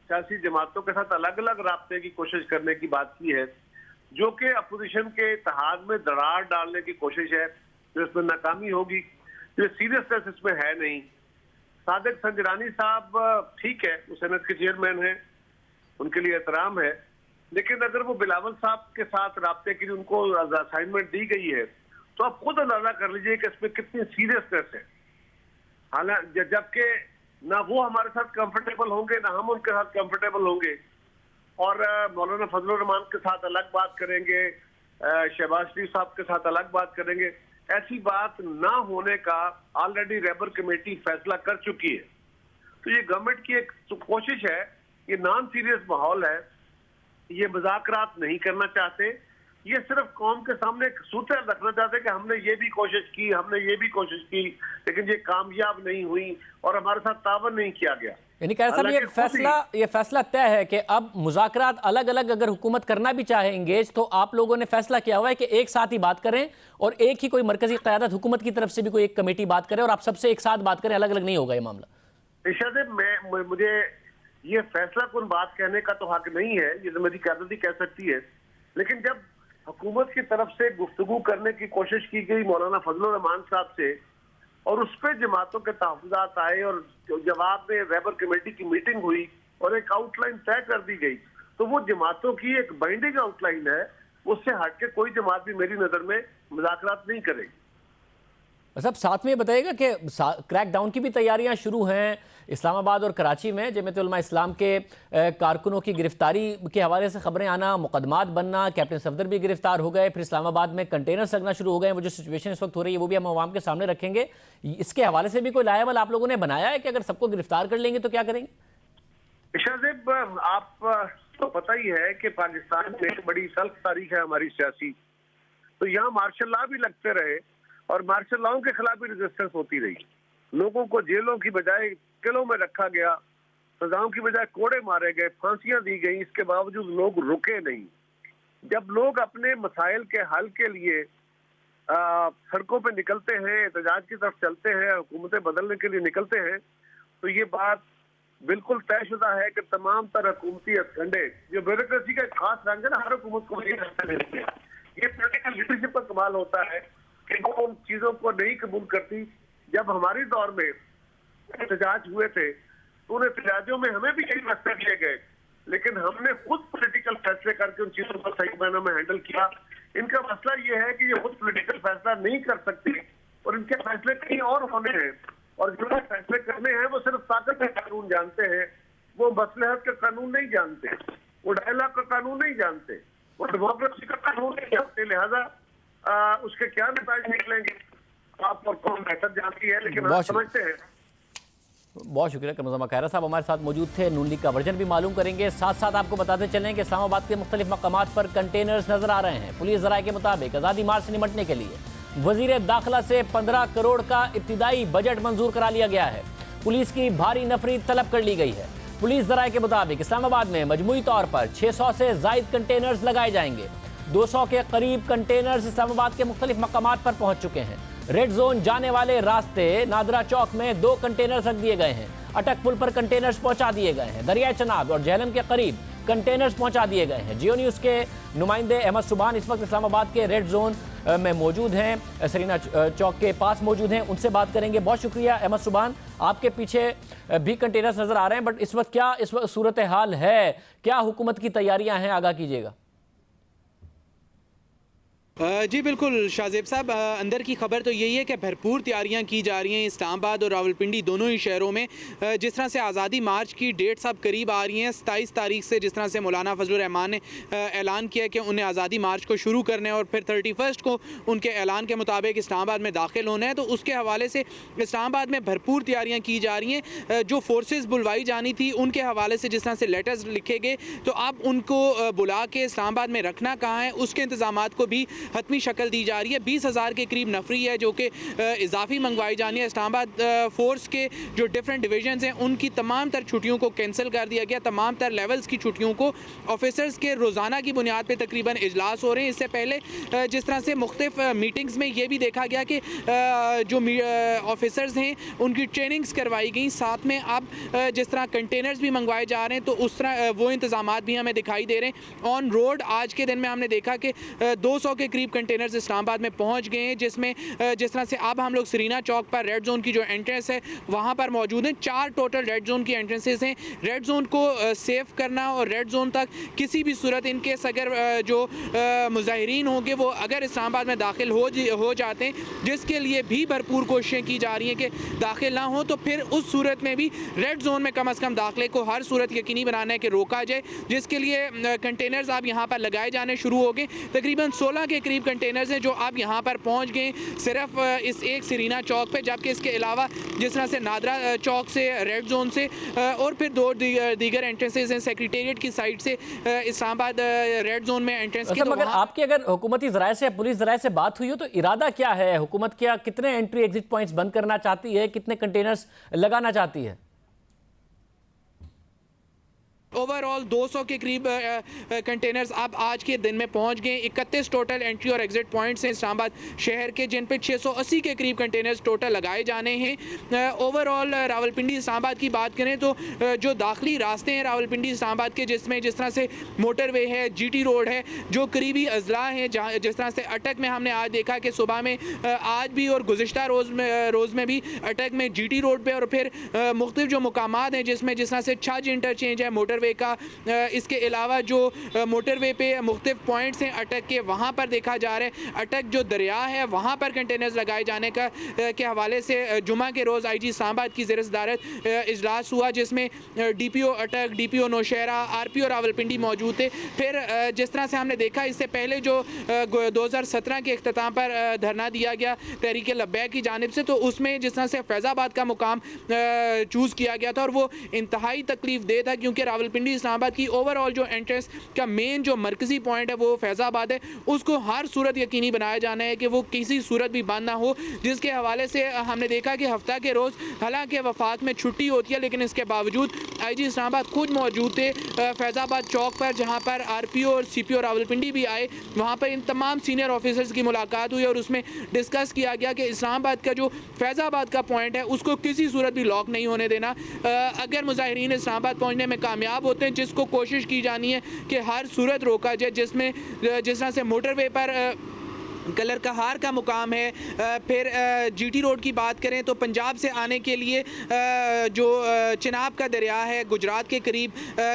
सियासी जमातों के साथ अलग अलग राब्ते की कोशिश करने की बात की है, जो कि अपोजिशन के इत्तेहाद में दरार डालने की कोशिश है, जो इसमें नाकामी होगी। ये सीरियसनेस इसमें है नहीं। सादिक संजरानी साहब ठीक है, वो सेनेट के चेयरमैन हैं, उनके लिए एहतराम है, लेकिन अगर वो बिलावल साहब के साथ राब्ते की उनको असाइनमेंट दी गई है तो आप खुद अंदाजा कर लीजिए कि इसमें कितनी सीरियसनेस है। हालांकि जबकि ना वो हमारे साथ कंफर्टेबल होंगे ना हम उनके साथ कंफर्टेबल होंगे, और मौलाना फजल रहमान के साथ अलग बात करेंगे, शहबाज शरीफ साहब के साथ अलग बात करेंगे। ऐसी बात ना होने का ऑलरेडी रेबर कमेटी फैसला कर चुकी है। तो ये गवर्नमेंट की एक कोशिश है, ये नॉन सीरियस माहौल है, ये मुज़ाकरात नहीं करना चाहते, ये सिर्फ कौम के सामने एक सूत्र रखना चाहते कि हमने ये भी कोशिश की, हमने ये भी कोशिश की, लेकिन ये कामयाब नहीं हुई और हमारे साथ तावन नहीं किया गया। यानी कह साहब ये फैसला तय है कि अब मुज़ाकरात अलग अलग अगर हुकूमत करना भी चाहे इंगेज, तो आप लोगों ने फैसला किया हुआ है कि एक साथ ही बात करें और एक ही कोई मरकजी क़यादत हुकूमत की तरफ से भी कोई एक कमेटी बात करे और आप सबसे एक साथ बात करें, अलग अलग नहीं होगा ये मामला। मुझे ये फैसला कुन बात कहने का तो हक नहीं है, ये तो मेरी क़यादत ही कह सकती है, लेकिन जब हुकूमत की तरफ से गुफ्तगू करने की कोशिश की गई मौलाना फजल रहमान साहब से और उस पर जमातों के तहफ़्फ़ुज़ात आए और जवाब में रेबर कमेटी की मीटिंग हुई और एक आउटलाइन तय कर दी गई, तो वो जमातों की एक बाइंडिंग आउटलाइन है, उससे हट के कोई जमात भी मेरी नज़र में मुज़ाकरात नहीं करेगी। सब साथ में बताइएगा कि क्रैकडाउन की भी तैयारियां शुरू हैं इस्लामाबाद और कराची में। जमीयत उलमा इस्लाम के कारकुनों की गिरफ्तारी के हवाले से खबरें आना, मुकदमात बनना, कैप्टन सफदर भी गिरफ्तार हो गए, फिर इस्लामाबाद में कंटेनर्स लगना शुरू हो गए। वो जो सिचुएशन इस वक्त हो रही है वो भी हम आवाम के सामने रखेंगे। इसके हवाले से भी कोई लायबल आप लोगों ने बनाया है कि अगर सबको गिरफ्तार कर लेंगे तो क्या करेंगे? शाहजेब, आप तो पता ही है कि पाकिस्तान में एक बड़ी सल्ख तारीख है हमारी सियासी, तो यहाँ मार्शल लॉ भी लगते रहे और मार्शल लॉ के खिलाफ भी रेजिस्टेंस होती रही। लोगों को जेलों की बजाय किलों में रखा गया, सजाओं की बजाय कोड़े मारे गए, फांसियां दी गई, इसके बावजूद लोग रुके नहीं। जब लोग अपने मसाइल के हल के लिए सड़कों पे निकलते हैं, एहतजाज की तरफ चलते हैं, हुकूमतें बदलने के लिए निकलते हैं, तो ये बात बिल्कुल तयशुदा है कि तमाम तरह हुकूमती हथकंडे, जो ब्यूरोक्रेसी का एक खास रंग है ना, हर हुकूमत को ये मिलते हैं। ये पोलिटिकल लीडरशिप का कमाल होता है कि वो उन चीजों को नहीं कबूल करती। जब हमारे दौर में एहतजाज हुए थे तो उन एहतजाजों में हमें भी कई रास्ते दिए गए, लेकिन हमने खुद पॉलिटिकल फैसले करके उन चीजों को सही मायनों में हैंडल किया। इनका मसला ये है कि ये खुद पॉलिटिकल फैसला नहीं कर सकते और इनके फैसले कहीं और होने हैं, और जो फैसले करने हैं वो सिर्फ ताकत के कानून जानते हैं, वो मसलहत का कानून नहीं जानते, वो डायलॉग का कानून नहीं जानते, वो डेमोक्रेसी का कानून नहीं जानते। लिहाजा उसके क्या नतीजे निकलेंगे आप और कौन बेहतर जानती है, लेकिन आप समझते हैं। बहुत शुक्रिया कमरुज़्ज़मा खैरा साहब हमारे साथ मौजूद थे। नून लीग का वर्जन भी मालूम करेंगे। साथ साथ आपको बताते चलें कि इस्लामाबाद के मुख्तलिफ मकामात पर कंटेनर्स नजर आ रहे हैं। पुलिस ज़राए के मुताबिक आज़ादी मार्च से निपटने के लिए वजीर दाखिला से 15 करोड़ का इब्तिदाई बजट मंजूर करा लिया गया है। पुलिस की भारी नफरी तलब कर ली गई है। पुलिस ज़राए के मुताबिक इस्लामाबाद में मजमूई तौर पर 600 से जायद कंटेनर्स लगाए जाएंगे। 200 के करीब कंटेनर्स इस्लामाबाद के मुख्तलिफ मकामात पर पहुंच चुके हैं। रेड जोन जाने वाले रास्ते नादरा चौक में 2 कंटेनर्स रख दिए गए हैं। अटक पुल पर कंटेनर्स पहुंचा दिए गए हैं। दरिया चनाब और झेलम के करीब कंटेनर्स पहुंचा दिए गए हैं। जियो न्यूज़ के नुमाइंदे अहमद सुबहान इस वक्त इस्लामाबाद के रेड जोन में मौजूद हैं, सरीना चौक के पास मौजूद हैं, उनसे बात करेंगे। बहुत शुक्रिया अहमद सुबहान। आपके पीछे भी कंटेनर्स नजर आ रहे हैं, बट इस वक्त क्या इस वक्त सूरत हाल है, क्या हुकूमत की तैयारियां हैं, आगाह कीजिएगा। जी बिल्कुल शाहजेब साहब, अंदर की खबर तो यही है कि भरपूर तैयारियां की जा रही हैं इस्लामाबाद और रावलपिंडी दोनों ही शहरों में। जिस तरह से आज़ादी मार्च की डेट्स अब करीब आ रही हैं, 27 तारीख से जिस तरह से मौलाना फजलुर रहमान ने ऐलान किया कि उन्हें आज़ादी मार्च को शुरू करना है और फिर 31 को उनके ऐलान के मुताबिक इस्लामाबाद में दाखिल होना है, तो उसके हवाले से इस्लामाबाद में भरपूर तैयारियाँ की जा रही हैं। जो फोर्सेस बुलवाई जानी थी उनके हवाले से जिस तरह से लेटर्स लिखे गए, तो अब उनको बुला के इस्लामाबाद में रखना कहाँ है उसके इंतजामात को भी हतमी शक्ल दी जा रही है। 20,000 के करीब नफरी है जो कि इजाफी मंगवाई जानी है। इस्लामाबाद फोर्स के जो डिफरेंट डिवीजन्स हैं उनकी तमाम तर छुट्टियों को कैंसिल कर दिया गया। तमाम तर लेवल्स की छुट्टियों को ऑफिसर्स के रोज़ाना की बुनियाद पर तकरीबन इजलास हो रहे हैं। इससे पहले जिस तरह से मुख्तलिफ मीटिंग्स में ये भी देखा गया कि जो ऑफिसर्स हैं उनकी ट्रेनिंग्स करवाई गई। साथ में अब जिस तरह कंटेनर्स भी मंगवाए जा रहे हैं, तो उस तरह वो इंतजामात भी हमें दिखाई दे रहे हैं। ऑन रोड आज के दिन में हमने देखा कि 200 के करीब कंटेनर्स इस्लामाबाद में पहुंच गए हैं, जिसमें जिस तरह से अब हम लोग सरीना चौक पर रेड जोन की जो एंट्रेंस है वहां पर मौजूद हैं। 4 टोटल रेड जोन की एंट्रेंसेस हैं। रेड जोन को सेव करना और रेड जोन तक किसी भी सूरत इनकेस अगर जो मुजाहिरीन होंगे वो अगर इस्लामाबाद में दाखिल हो जाते हैं, जिसके लिए भी भरपूर कोशिशें की जा रही हैं कि दाखिल ना हो, तो फिर उस सूरत में भी रेड जोन में कम अज़ कम दाखिले को हर सूरत यकीनी बनाना है कि रोका जाए, जिसके लिए कंटेनर्स अब यहाँ पर लगाए जाने शुरू हो गए। तकरीबन 16 के करीब कंटेनर्स हैं जो अब यहाँ पर पहुँच गए सिर्फ इस एक सरीना चौक पे, जबकि इसके अलावा जिस तरह से नादरा चौक से, रेड जोन से और फिर 2 दीगर एंट्रेंसेज हैं सेक्रेटेरिएट की साइड से इस्लामाबाद रेड जोन में एंट्रेंस की। मगर आपकी अगर हुकूमती ज़राए से, पुलिस ज़राए से बात हुई हो तो इरादा क्या है? हुकूमत क्या कितने एंट्री एग्जिट पॉइंट्स बंद करना चाहती है, कितने कंटेनर्स लगाना चाहती है? ओवरऑल 200 के करीब कंटेनर्स अब आज के दिन में पहुंच गए। 31 टोटल एंट्री और एग्जिट पॉइंट्स हैं इस्लामाबाद शहर के, जिन पे 680 के करीब कंटेनर्स टोटल लगाए जाने हैं। ओवरऑल रावलपिंडी इस्लामाबाद की बात करें तो जो दाखिली रास्ते हैं रावलपिंडी इस्लामाबाद के, जिसमें जिस तरह से मोटरवे है, GT रोड है, जो करीबी अजला हैं, जहाँ जिस तरह से अटक में हमने आज देखा कि सुबह में आज भी और गुज़िश्ता रोज़ में भी अटक में GT रोड पर और फिर मुख्तलिफ जो मुकामात हैं जिसमें जिस तरह से छाज इंटरचेंज है मोटरवे का, इसके अलावा जो मोटरवे पे मुख्तलिफ पॉइंट्स हैं अटक के, वहाँ पर देखा जा रहा है अटक जो दरिया है वहाँ पर कंटेनर्स लगाए जाने का के हवाले से जुमा के रोज़ IG इस्लामाबाद की ज़ेर सदारत इजलास हुआ, जिसमें DPO अटक, DPO नौशहरा, RPO रावलपिंडी मौजूद थे। फिर जिस तरह से हमने देखा इससे पहले जो 2017 के इख्तिताम पर धरना दिया गया तहरीक लब्बैक की जानिब से, तो उसमें जिस तरह से फैज़ाबाद का मुकाम चूज़ किया गया था और वो इंतहाई तकलीफ दे था, क्योंकि रावलपिंडी इस्लामाबाद की ओवरऑल जो एंट्रेंस का मेन जो मरकज़ी पॉइंट है वो फैज़ाबाद है, उसको हर सूरत यकीनी बनाया जाना है कि वो किसी सूरत भी बंद ना हो। जिसके हवाले से हमने देखा कि हफ्ता के रोज़ हालांकि वफाक में छुट्टी होती है, लेकिन इसके बावजूद IG इस्लामाबाद खुद मौजूद थे फैज़ाबाद चौक पर, जहाँ पर RPO और CPO रावलपिंडी भी आए। वहाँ पर इन तमाम सीनियर ऑफिसर्स की मुलाकात हुई और उसमें डिस्कस किया गया कि इस्लामाबाद का जो फैज़ाबाद का पॉइंट है उसको किसी सूरत भी लॉक नहीं होने देना। अगर मुजाहिरीन इस्लामाबाद पहुँचने में कामयाब होते हैं, जिसको कोशिश की जानी है कि हर सूरत रोका जाए, जिसमें जिस तरह से मोटरवे पर कलर कहार का मुकाम है। फिर GT रोड की बात करें तो पंजाब से आने के लिए जो चिनाब का दरिया है गुजरात के करीब,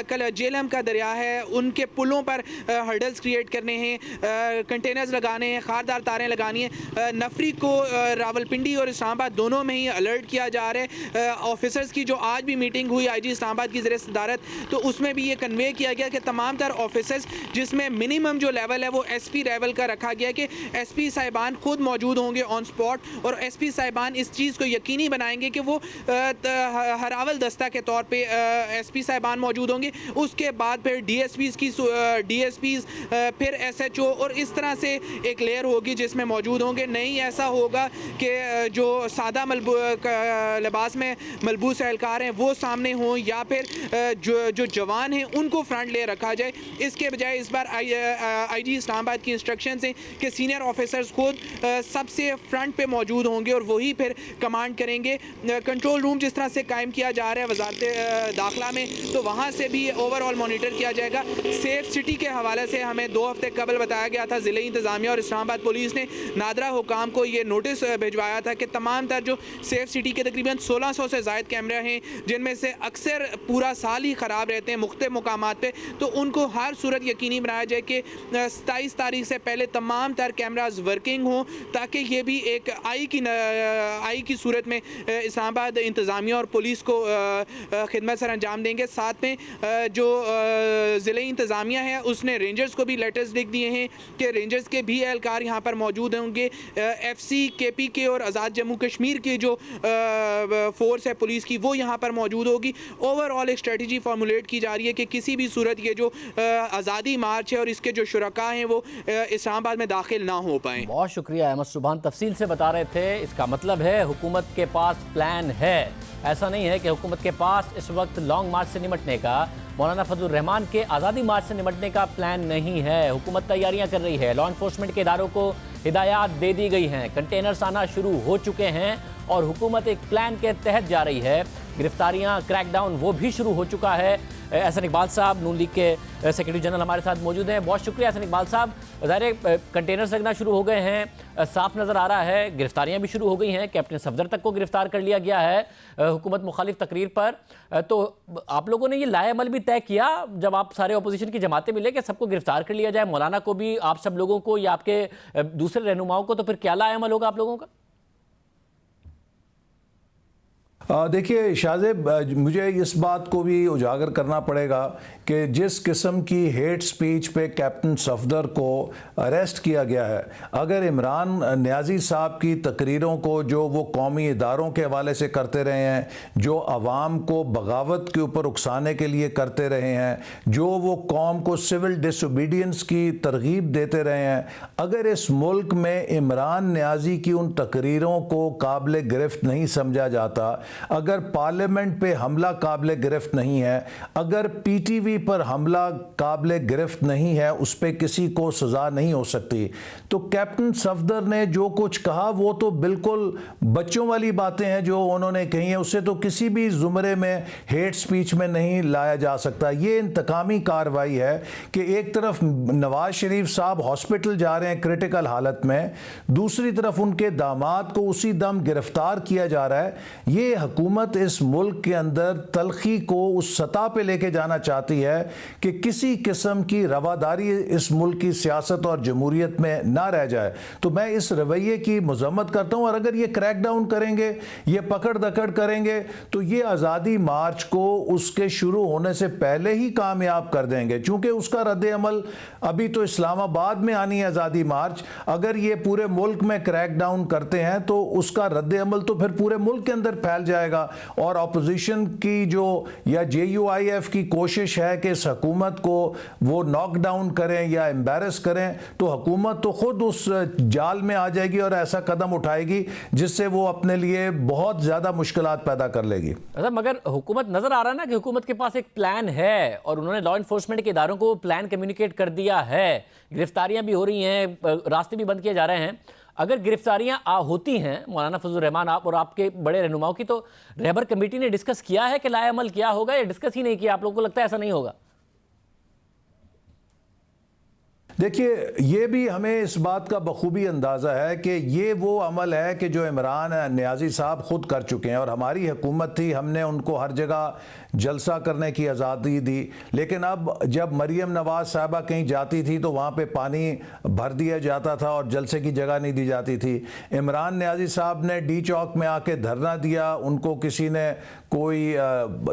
कल जेलम का दरिया है, उनके पुलों पर हर्डल्स क्रिएट करने हैं, कंटेनर्स लगाने हैं, खारदार तारें लगानी है। नफरी को रावलपिंडी और इस्लामाबाद दोनों में ही अलर्ट किया जा रहा है। ऑफिसर्स की जो आज भी मीटिंग हुई IG इस्लामाबाद की ज़ेर सदारत, तो उसमें भी ये कन्वे किया गया कि तमाम तर ऑफिसर्स, जिसमें मिनिमम जो लेवल है वो SP लेवल का रखा गया कि SP साहिबान खुद मौजूद होंगे ऑन स्पॉट और SP साहिबान इस चीज़ को यकीनी बनाएंगे कि वो हरावल दस्ता के तौर पे SP साहिबान मौजूद होंगे। उसके बाद फिर DSPs फिर SHO और इस तरह से एक लेयर होगी जिसमें मौजूद होंगे। नहीं ऐसा होगा कि जो सादा लिबास में मलबूस एहलकार हैं वो सामने हों या फिर जो जवान हैं उनको फ्रंट लेयर रखा जाए। इसके बजाय इस बार IG इस्लामाबाद की इंस्ट्रक्शंस हैं कि सीनियर ऑफिसर्स खुद सबसे फ्रंट पे मौजूद होंगे और वही फिर कमांड करेंगे। कंट्रोल रूम जिस तरह से कायम किया जा रहा है वजारत दाखिला में, तो वहाँ से भी ओवरऑल मॉनिटर किया जाएगा। सेफ सिटी के हवाले से हमें 2 हफ्ते कबल बताया गया था, ज़िले इंतज़ामिया और इस्लामाबाद पुलिस ने नादरा हुकाम को ये नोटिस भिजवाया था कि तमाम तर जो सेफ सिटी के तकरीबन 1600 से ज़ायद कैमरे हैं, जिनमें से अक्सर पूरा साल ही ख़राब रहते हैं मुख्तलिफ मुकामात पे, तो उनको हर सूरत यकीनी बनाया जाए कि 27 तारीख से पहले तमाम तर कैमरे कैमराज वर्किंग हों, ताकि ये भी एक आई की सूरत में इस्लामाबाद इंतज़ामिया और पुलिस को खिदमत सर अंजाम देंगे। साथ में जो ज़िले इंतज़ामिया है उसने रेंजर्स को भी लेटर्स लिख दिए हैं कि रेंजर्स के भी एहलकार यहाँ पर मौजूद होंगे। FC, KPK और आज़ाद जम्मू कश्मीर की जो फोर्स है पुलिस की वो यहाँ पर मौजूद होगी। ओवरऑल एक स्ट्रेटजी फार्मूलेट की जा रही है कि किसी भी सूरत ये जो आज़ादी मार्च है और इसके जो शुरका हैं वो इस्लामाबाद में दाखिल ना हो पाएँ। बहुत शुक्रिया अहमद सुबहान, तफसील से बता रहे थे। इसका मतलब है हुकूमत के पास प्लान है, ऐसा नहीं है कि हुकूमत के पास इस वक्त लॉन्ग मार्च से निपटने का, मौलाना फजलुर रहमान के आज़ादी मार्च से निपटने का प्लान नहीं है। हुकूमत तैयारियां कर रही है, लॉ इन्फोर्समेंट के इदारों को हिदायत दे दी गई हैं, कंटेनर्स आना शुरू हो चुके हैं और हुकूमत एक प्लान के तहत जा रही है। गिरफ्तारियां, क्रैकडाउन वो भी शुरू हो चुका है। एहसन इकबाल साहब नून लीग के सेक्रेटरी जनरल हमारे साथ मौजूद हैं। बहुत शुक्रिया एहसन इकबाल साहब। ज़ाहिर कंटेनर्स लगना शुरू हो गए हैं, साफ नज़र आ रहा है, गिरफ्तारियां भी शुरू हो गई हैं। कैप्टन सफदर तक को गिरफ्तार कर लिया गया है हुकूमत मुखालिफ तकरीर पर। तो आप लोगों ने ये लाएअमल भी तय किया जब आप सारे अपोजिशन की जमातें मिले कि सबको गिरफ्तार कर लिया जाए, मौलाना को भी, आप सब लोगों को या आपके दूसरे रहनुमाओं को, तो फिर क्या लाएअमल होगा आप लोगों का? देखिए शाहजेब, मुझे इस बात को भी उजागर करना पड़ेगा कि जिस किस्म की हेट स्पीच पे कैप्टन सफदर को अरेस्ट किया गया है, अगर इमरान नियाज़ी साहब की तकरीरों को जो वो कौमी इदारों के हवाले से करते रहे हैं, जो आवाम को बगावत के ऊपर उकसाने के लिए करते रहे हैं, जो वो कौम को सिविल डिसोबीडियंस की तरगीब देते रहे हैं, अगर इस मुल्क में इमरान नियाज़ी की उन तकरीरों को काबिल गिरफ्त नहीं समझा जाता, अगर पार्लियामेंट पे हमला काबिल गिरफ्त नहीं है, अगर PTV पर हमला काबिल गिरफ्त नहीं है, उस पर किसी को सज़ा नहीं हो सकती। तो कैप्टन सफदर ने जो कुछ कहा वो तो बिल्कुल बच्चों वाली बातें हैं जो उन्होंने कही हैं, उससे तो किसी भी ज़ुमरे में हेट स्पीच में नहीं लाया जा सकता। ये इंतकामी कार्रवाई है कि एक तरफ नवाज शरीफ साहब हॉस्पिटल जा रहे हैं क्रिटिकल हालत में, दूसरी तरफ उनके दामाद को उसी दम गिरफ्तार किया जा रहा है। ये हुकूमत इस मुल्क के अंदर तलखी को उस सतह पे लेके जाना चाहती है कि किसी किस्म की रवादारी इस मुल्क की सियासत और जमहूरियत में ना रह जाए। तो मैं इस रवैये की मजम्मत करता हूं, और अगर ये क्रैकडाउन करेंगे, ये पकड़ दकड़ करेंगे, तो ये आज़ादी मार्च को उसके शुरू होने से पहले ही कामयाब कर देंगे, चूंकि उसका रद्द अमल अभी तो इस्लामाबाद में आनी है आज़ादी मार्च। अगर ये पूरे मुल्क में क्रैकडाउन करते हैं तो उसका रद्द अमल तो फिर पूरे मुल्क के अंदर फैल जाएगा, और अपोजिशन की जो या JUIF की कोशिश है कि इस हुकूमत को वो नॉकडाउन करें या एम्बेरस करें, तो हुकूमत तो खुद उस जाल में आ जाएगी और ऐसा कदम उठाएगी जिससे वो अपने लिए बहुत ज़्यादा मुश्किलात पैदा कर लेगी। मगर हुकूमत नज़र आ रहा है ना कि हुकूमत के पास एक प्लान है और उन्होंने लॉ इन्फोर्समेंट के इदारों को प्लान कम्युनिकेट कर दिया है। गिरफ्तारियां भी हो रही हैं, रास्ते भी बंद किए जा रहे हैं। अगर गिरफ्तारियां होती हैं मौलाना फजलुर रहमान आप और आपके बड़े रहनुमाओं की, तो रहबर कमेटी ने डिस्कस किया है कि लाएअमल क्या होगा, या डिस्कस ही नहीं किया? आप लोगों को लगता है ऐसा नहीं होगा? देखिए, ये भी हमें इस बात का बखूबी अंदाज़ा है कि ये वो अमल है कि जो इमरान नियाज़ी साहब खुद कर चुके हैं, और हमारी हुकूमत थी, हमने उनको हर जगह जलसा करने की आज़ादी दी। लेकिन अब जब मरीम नवाज़ साहबा कहीं जाती थी तो वहाँ पे पानी भर दिया जाता था और जलसे की जगह नहीं दी जाती थी। इमरान नियाज़ी साहब ने D चौक में आके धरना दिया, उनको किसी ने कोई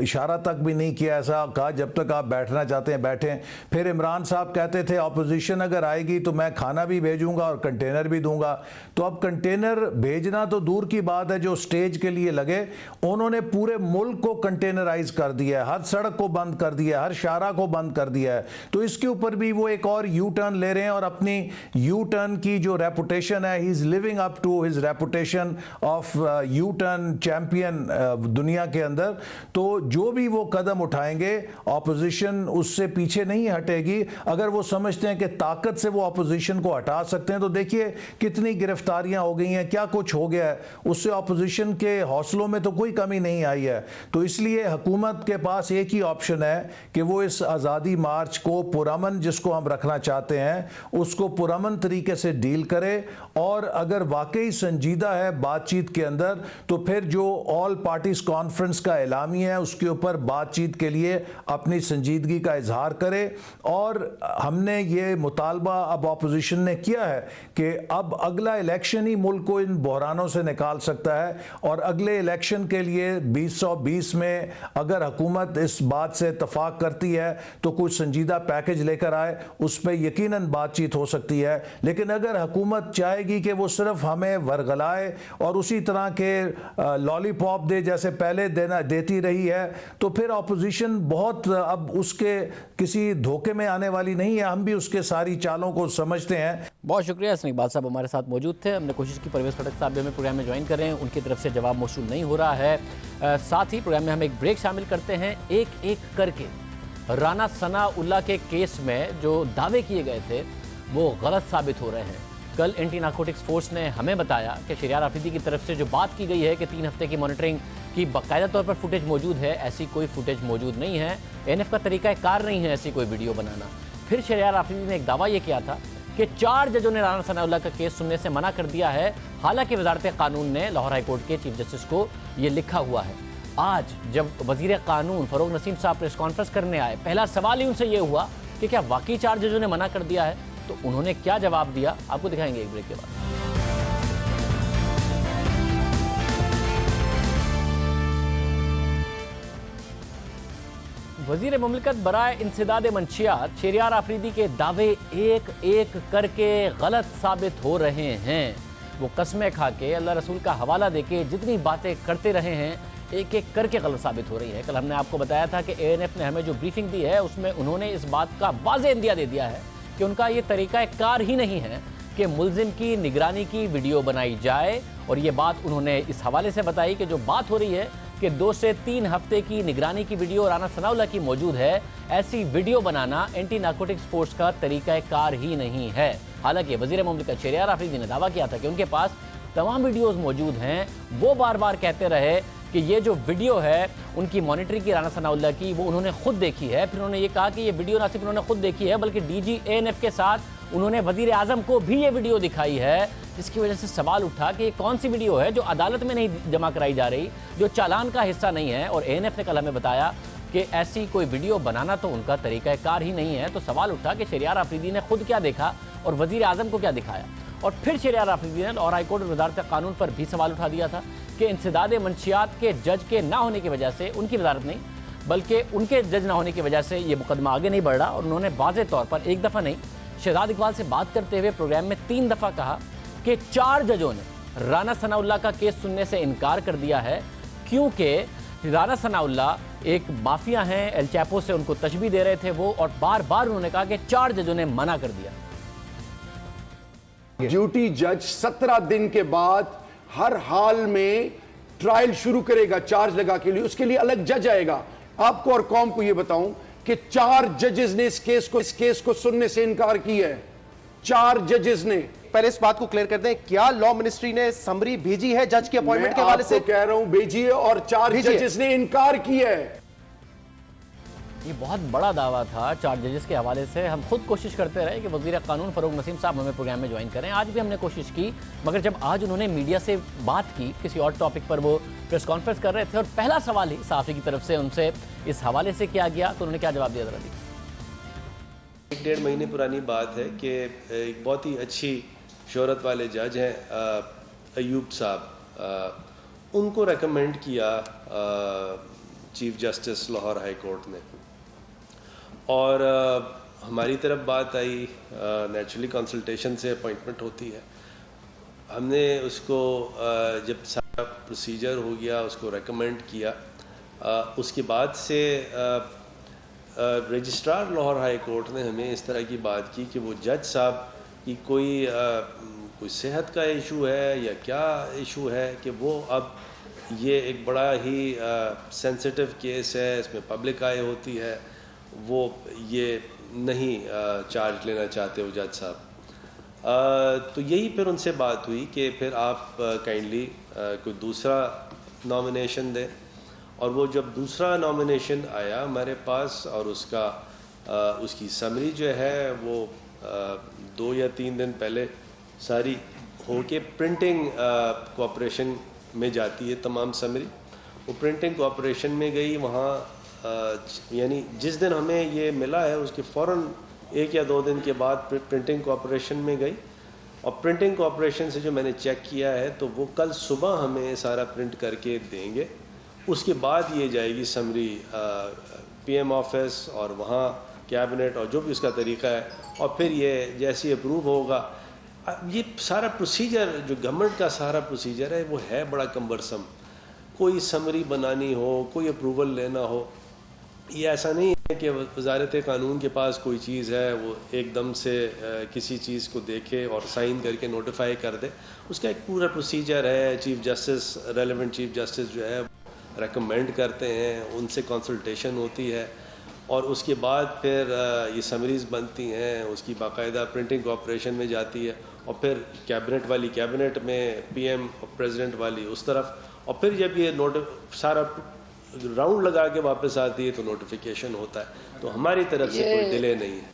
इशारा तक भी नहीं किया, ऐसा कहा जब तक आप बैठना चाहते हैं बैठें। फिर इमरान साहब कहते थे अपोजिशन अगर आएगी तो मैं खाना भी भेजूंगा और कंटेनर भी दूंगा। तो अब कंटेनर भेजना तो दूर की बात है, जो स्टेज के लिए लगे, उन्होंने पूरे मुल्क को कंटेनराइज कर दिया है, हर सड़क को बंद कर दिया है, हर शारा को बंद कर दिया है। तो इसके ऊपर भी वो एक और यू टर्न ले रहे हैं, और अपनी यू टर्न की जो रेपुटेशन है, he is living up to his reputation of U turn champion दुनिया के अंदर। तो जो भी वो कदम उठाएंगे ऑपोजिशन उससे पीछे नहीं हटेगी। अगर वो समझते हैं कि ताकत से वो ऑपोजिशन को हटा सकते हैं, तो देखिए कितनी गिरफ्तारियां हो गई हैं, क्या कुछ हो गया है, उससे ऑपोजिशन के हौसलों में तो कोई कमी नहीं आई है। तो इसलिए हुकूमत के पास एक ही ऑप्शन है कि वो इस आज़ादी मार्च को पुरअमन, जिसको हम रखना चाहते हैं, उसको पुरअमन तरीके से डील करे, और अगर वाकई संजीदा है बातचीत के अंदर, तो फिर जो ऑल पार्टीज कॉन्फ्रेंस का एलामिया है उसके ऊपर बातचीत के लिए अपनी संजीदगी का इजहार करे। और हमने ये मुतालबा अब अपोजिशन ने किया है कि अब अगला इलेक्शन ही मुल्क को इन बहरानों से निकाल सकता है, और अगले इलेक्शन के लिए 2020 में अगर हुकूमत इस बात से इत्तफाक करती है तो कुछ संजीदा पैकेज लेकर आए, उस पर यकीनन बातचीत हो सकती है। लेकिन अगर हुकूमत चाहेगी कि वो सिर्फ हमें वरगलाए और उसी तरह के लॉलीपॉप दे जैसे पहले देती रही है, तो फिर अपोजिशन बहुत अब उसके किसी धोखे में आने वाली नहीं है। हम भी उसके सारी चालों को समझते हैं। बहुत शुक्रिया। हसन इकबाल साहब हमारे साथ मौजूद थे। हमने कोशिश की परवेज़ खटक साहब भी हमें प्रोग्राम में ज्वाइन कर रहे हैं, उनकी तरफ से जवाब मौसूल नहीं हो रहा है। साथ ही प्रोग्राम में हम एक ब्रेक शामिल करते हैं। एक एक करके राना सनाउल्लाह के केस में जो दावे किए गए थे वो गलत साबित हो रहे हैं। कल एंटी नारकोटिक्स फोर्स ने हमें बताया कि शहरियार आफरीदी की तरफ से जो बात की गई है कि 3 हफ्ते की मॉनिटरिंग की बाकायदा तौर पर फुटेज मौजूद है, ऐसी कोई फुटेज मौजूद नहीं है। एनएफ का तरीका कार नहीं है ऐसी कोई वीडियो बनाना। फिर शहरियार आफरीदी ने एक दावा ये किया था कि 4 जजों ने राना सनाउल्लाह का केस सुनने से मना कर दिया है। हालांकि वजारत कानून ने लाहौर हाई कोर्ट के चीफ जस्टिस को ये लिखा हुआ है। आज जब वजीर कानून फरोग नसीम साहब प्रेस कॉन्फ्रेंस करने आए, पहला सवाल ही उनसे ये हुआ कि क्या वाकई 4 जजों ने मना कर दिया है, तो उन्होंने क्या जवाब दिया आपको दिखाएंगे एक ब्रेक के बाद। वजीर मुमलिकत बराए इंसदाद मंशियात शहरियार आफरीदी के दावे एक एक करके गलत साबित हो रहे हैं। वो कस्में खा के अल्लाह रसूल का हवाला देके जितनी बातें करते रहे हैं एक एक करके गलत साबित हो रही है। कल हमने आपको बताया था कि एएनएफ ने हमें जो ब्रीफिंग दी है उसमें उन्होंने इस बात का वाज़ेह इंदिया दे दिया है कि उनका ये तरीका कार ही नहीं है कि मुल्जिम की निगरानी की वीडियो बनाई जाए। और ये बात उन्होंने इस हवाले से बताई कि जो बात हो रही है कि 2 से 3 हफ्ते की निगरानी की वीडियो राना सनाउल्लाह की मौजूद है, ऐसी वीडियो बनाना एंटी नारकोटिक्स फोर्स का तरीका कार ही नहीं है। हालांकि वजीर मुमलिकत शहरियार आफरीदी ने दावा किया था कि उनके पास तमाम वीडियोज़ मौजूद हैं। वो बार बार कहते रहे कि ये जो वीडियो है उनकी मॉनिटरिंग की राना सनाउल्लाह की वो उन्होंने खुद देखी है। फिर उन्होंने ये कहा कि ये वीडियो ना सिर्फ उन्होंने खुद देखी है बल्कि डीजी एएनएफ के साथ उन्होंने वजीर आजम को भी ये वीडियो दिखाई है, जिसकी वजह से सवाल उठा कि ये कौन सी वीडियो है जो अदालत में नहीं जमा कराई जा रही, जो चालान का हिस्सा नहीं है। और एएनएफ ने कल हमें बताया कि ऐसी कोई वीडियो बनाना तो उनका तरीका कार ही नहीं है। तो सवाल उठा कि शहरियार आफरीदी ने खुद क्या देखा और वजीर आजम को क्या दिखाया। और फिर शहरियार आफरीदी ने लाहौर हाई कोर्ट और वजारत कानून पर भी सवाल उठा दिया था कि इंसदाद मंशियात के जज के ना होने की वजह से, उनकी वजारत नहीं बल्कि उनके जज ना होने की वजह से ये मुकदमा आगे नहीं बढ़ रहा। और उन्होंने वाज़ेह तौर पर एक दफ़ा नहीं, शहजाद इकबाल से बात करते हुए प्रोग्राम में 3 दफ़ा कहा कि 4 जजों ने राना सनाउल्लाह का केस सुनने से इनकार कर दिया है, क्योंकि राना सनाउल्लाह एक माफिया हैं, एल चैपो से उनको तशबीह दे रहे थे वो, और बार बार उन्होंने कहा कि 4 जजों ने मना कर दिया। ड्यूटी जज 17 दिन के बाद हर हाल में ट्रायल शुरू करेगा चार्ज लगा के लिए, उसके लिए अलग जज आएगा। आपको और कौम को यह बताऊं कि 4 जजेस ने इस केस को सुनने से इनकार किया है। 4 जजेस ने। पहले इस बात को क्लियर कर दें, क्या लॉ मिनिस्ट्री ने समरी भेजी है जज की अपॉइंटमेंट के हवाले से? कह रहा हूं भेजी है और 4 जजेस ने इनकार किया है। ये बहुत बड़ा दावा था 4 जजेस के हवाले से। हम खुद कोशिश करते रहे कि वज़ीर कानून फरोग नसीम साहब हमें प्रोग्राम में ज्वाइन करें, आज भी हमने कोशिश की, मगर जब आज उन्होंने मीडिया से बात की किसी और टॉपिक पर, वो प्रेस कॉन्फ्रेंस कर रहे थे और पहला सवाल ही सहाफ़ी की तरफ से उनसे इस हवाले से किया गया, तो उन्होंने क्या जवाब दिया? जरा दी। 1-1.5 महीने पुरानी बात है कि एक बहुत ही अच्छी शोहरत वाले जज हैं अयूब साहब, उनको रेकमेंड किया chief justice Lahore high court ने, और हमारी तरफ बात आई, नेचुरली कंसल्टेशन से अपॉइंटमेंट होती है। हमने उसको जब सारा प्रोसीजर हो गया उसको रेकमेंड किया, उसके बाद से रजिस्ट्रार लाहौर हाई कोर्ट ने हमें इस तरह की बात की कि वो जज साहब की कोई सेहत का इशू है या क्या इशू है, कि वो अब ये एक बड़ा ही सेंसिटिव केस है, इसमें पब्लिक आई होती है, वो ये नहीं चार्ज लेना चाहते हो जज साहब। तो यही फिर उनसे बात हुई कि फिर आप काइंडली कोई दूसरा नॉमिनेशन दें, और वो जब दूसरा नॉमिनेशन आया हमारे पास और उसकी समरी जो है वो 2 या 3 दिन पहले सारी होके प्रिंटिंग कोऑपरेशन में जाती है तमाम समरी, वो प्रिंटिंग कोऑपरेशन में गई। वहाँ यानी जिस दिन हमें ये मिला है उसके फ़ौरन 1 या 2 दिन के बाद प्रिंटिंग कॉर्पोरेशन में गई, और प्रिंटिंग कॉर्पोरेशन से जो मैंने चेक किया है तो वो कल सुबह हमें सारा प्रिंट करके देंगे। उसके बाद ये जाएगी समरी PM ऑफिस और वहाँ कैबिनेट और जो भी उसका तरीका है, और फिर ये जैसे अप्रूव होगा। ये सारा प्रोसीजर जो गवर्नमेंट का सारा प्रोसीजर है वो है बड़ा कम्बरसम। कोई समरी बनानी हो, कोई अप्रूवल लेना हो, ये ऐसा नहीं है कि वजारत कानून के पास कोई चीज़ है वो एकदम से किसी चीज़ को देखे और साइन करके नोटिफाई कर दे। उसका एक पूरा प्रोसीजर है। Chief justice, relevant chief justice जो है रेकमेंड करते हैं, उनसे कंसल्टेशन होती है, और उसके बाद फिर ये समरीज़ बनती हैं, उसकी बाकायदा प्रिंटिंग कॉर्पोरेशन में जाती है, और फिर कैबिनेट वाली कैबिनेट में, PM और प्रेसिडेंट वाली उस तरफ, और फिर जब ये सारा राउंड लगा के वापस आती है तो नोटिफिकेशन होता है। तो हमारी तरफ से कोई डिले नहीं है।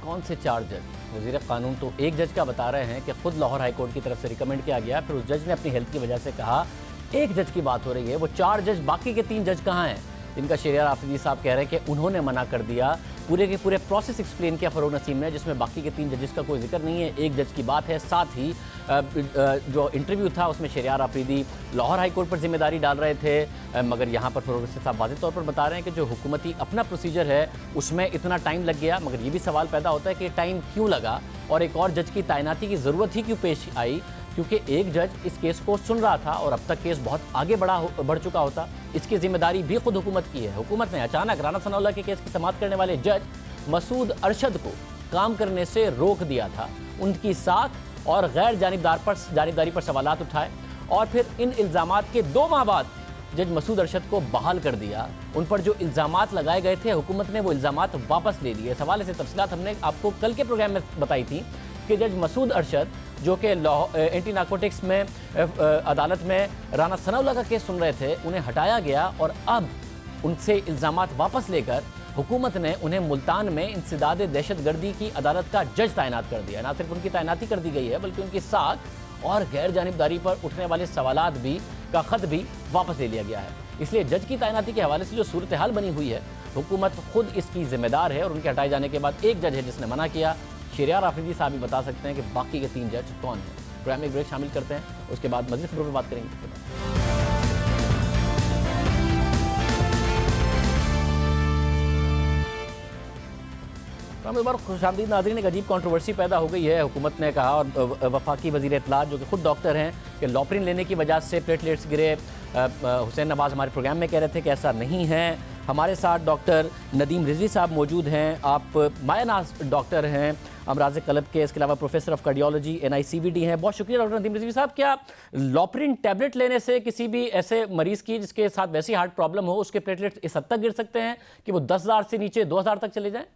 कौन से 4 जज? वज़ीर कानून तो एक जज का बता रहे हैं कि खुद लाहौर हाई कोर्ट की तरफ से रिकमेंड किया गया, फिर उस जज ने अपनी हेल्थ की वजह से कहा। एक जज की बात हो रही है, वो 4 जज, बाकी के 3 जज कहाँ हैं? इनका शहरियार आफरीदी साहब कह रहे हैं कि उन्होंने मना कर दिया। पूरे के पूरे प्रोसेस एक्सप्लेन किया फरोग नसीम ने, जिसमें बाकी के 3 जजेस का कोई जिक्र नहीं है, एक जज की बात है। साथ ही जो इंटरव्यू था उसमें शहरियार आफरीदी लाहौर हाई कोर्ट पर जिम्मेदारी डाल रहे थे, मगर यहाँ पर फरोग नसीम साहब वाज़ेह तौर पर बता रहे हैं कि जो हुकूमती अपना प्रोसीजर है उसमें इतना टाइम लग गया। मगर ये भी सवाल पैदा होता है कि टाइम क्यों लगा और एक और जज की तैनाती की ज़रूरत ही क्यों पेश आई, क्योंकि एक जज इस केस को सुन रहा था और अब तक केस बहुत आगे बढ़ चुका होता। इसकी जिम्मेदारी भी खुद हुकूमत की है। हुकूमत ने अचानक राना सनाउल्लाह के केस की समाअत करने वाले जज मसूद अरशद को काम करने से रोक दिया था, उनकी साख और गैर जानिबदारी पर सवालात उठाए, और फिर इन इल्ज़ामात के 2 माह बाद जज मसूद अरशद को बहाल कर दिया। उन पर जो इल्ज़ामात लगाए गए थे हुकूमत ने वो इल्ज़ामात वापस ले लिए। इस हवाले से तफसीलात हमने आपको कल के प्रोग्राम में बताई थी कि जज मसूद अरशद जो कि एंटी नार्कोटिक्स में अदालत में राना सनाउल्लाह का केस सुन रहे थे, उन्हें हटाया गया और अब उनसे इल्ज़ामात वापस लेकर हुकूमत ने उन्हें मुल्तान में इंसदाद दहशतगर्दी की अदालत का जज तैनात कर दिया। ना सिर्फ उनकी तैनाती कर दी गई है बल्कि उनकी साख और गैर जानिबदारी पर उठने वाले सवालात भी का ख़त भी वापस ले लिया गया है। इसलिए जज की तैनाती के हवाले से जो सूरत हाल बनी हुई है, हुकूमत खुद इसकी जिम्मेदार है, और उनके हटाए जाने के बाद एक जज है जिसने मना किया। शहरियार आफरीदी साहब भी बता सकते हैं कि बाकी के 3 जज कौन हैं। प्रोग्राम में एक ब्रेक शामिल करते हैं, उसके बाद मज़ीद खबरों पर बात करेंगे। खुशामदीद नाज़रीन, एक अजीब कंट्रोवर्सी पैदा हो गई है। हुकूमत ने कहा, और वफाकी वज़ीर इत्तलात जो कि खुद डॉक्टर हैं, कि लॉपरिन लेने की वजह से प्लेटलेट्स गिरे। हुसैन नवाज़ हमारे प्रोग्राम में कह रहे थे कि ऐसा नहीं है। हमारे साथ डॉक्टर नदीम रिजवी साहब मौजूद हैं, आप मायानाज डॉक्टर हैं अमराज कलब के, इसके अलावा प्रोफेसर ऑफ कार्डियोलॉजी NICVD हैं। बहुत शुक्रिया डॉक्टर नदीम रिजवी साहब। क्या लॉपरिन टैबलेट लेने से किसी भी ऐसे मरीज़ की जिसके साथ वैसी हार्ट प्रॉब्लम हो, उसके प्लेटलेट्स इस हद तक गिर सकते हैं कि वो 10,000 से नीचे 2,000 तक चले जाएँ?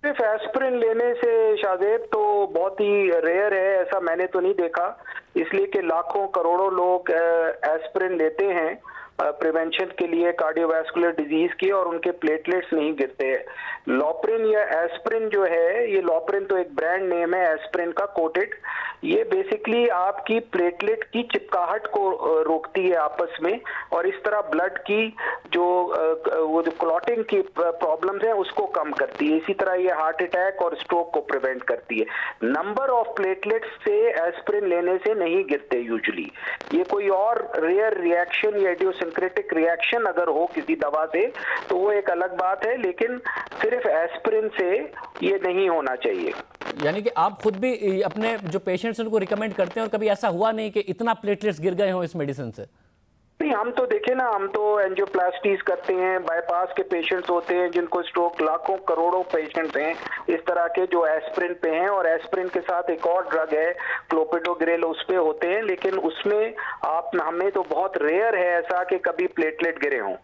सिर्फ एस्पिरिन लेने से शाहजेब तो बहुत ही रेयर है, ऐसा मैंने तो नहीं देखा, इसलिए कि लाखों करोड़ों लोग एस्पिरिन लेते हैं प्रिवेंशन के लिए कार्डियोवैस्कुलर डिजीज की, और उनके प्लेटलेट्स नहीं गिरते हैं। लॉपरिन या एस्पिरिन जो है, ये लॉपरिन तो एक ब्रांड नेम है एस्पिरिन का कोटेड, ये बेसिकली आपकी प्लेटलेट की चिपकाहट को रोकती है आपस में, और इस तरह ब्लड की जो क्लॉटिंग की प्रॉब्लम्स हैं उसको कम करती है। इसी तरह ये हार्ट अटैक और स्ट्रोक को प्रिवेंट करती है। नंबर ऑफ प्लेटलेट्स से एस्पिरिन लेने से नहीं गिरते यूजुअली। ये कोई और रेयर रिएक्शन या इडियोसिंक्रेटिक रिएक्शन अगर हो किसी दवा से तो वो एक अलग बात है, लेकिन सिर्फ एस्पिरिन से ये नहीं होना चाहिए। यानी कि आप खुद भी अपने जो पेशेंट्स उनको रिकमेंड करते हैं, और कभी ऐसा हुआ नहीं कि इतना प्लेटलेट्स गिर गए हों इस मेडिसिन से? नहीं, हम तो देखें ना, हम तो एंजियोप्लास्टीज करते हैं, बाईपास के पेशेंट्स होते हैं जिनको स्ट्रोक, लाखों करोड़ों पेशेंट्स हैं इस तरह के जो एस्पिरिन पे हैं, और एस्पिरिन के साथ एक और ड्रग है क्लोपिडोग्रेल, उस पे होते हैं, लेकिन उसमें हमें तो बहुत रेयर है ऐसा कि कभी प्लेटलेट गिरे हों।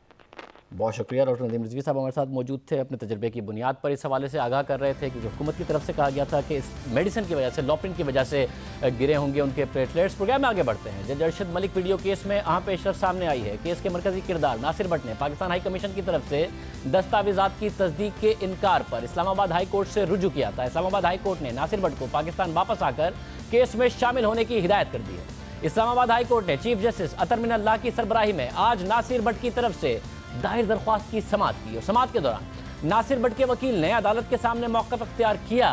बहुत शुक्रिया डॉक्टर नदीम रिजवी साहब हमारे साथ मौजूद थे, अपने तजर्बे की बुनियाद पर इस हवाले से आगाह कर रहे थे, क्योंकि हुकूमत की तरफ से कहा गया था कि इस मेडिसिन की वजह से, लॉपरिन की वजह से गिरे होंगे उनके प्लेटलेट्स। प्रोग्राम में आगे बढ़ते हैं। जज अरशद मलिक वीडियो केस में अहम पेशरफ सामने आई है। केस के मरकजी किरदार नासिर भट्ट ने पाकिस्तान हाई कमीशन की तरफ से दस्तावेजात की तस्दीक के इनकार पर इस्लामाबाद हाई कोर्ट से रुजू किया था। इस्लामाबाद हाई कोर्ट ने नासिर भट्ट को पाकिस्तान वापस आकर केस में शामिल होने की हिदायत कर दी है। इस्लामाबाद हाई कोर्ट ने चीफ जस्टिस अतर मिनल्लाह की सरबराही में आज नासिर भट्ट की तरफ से दायर दरख्वास्त की समाअत की, और समाअत के दौरान नासिर भट्ट के वकील ने अदालत के सामने मौक़िफ़ अख्तियार किया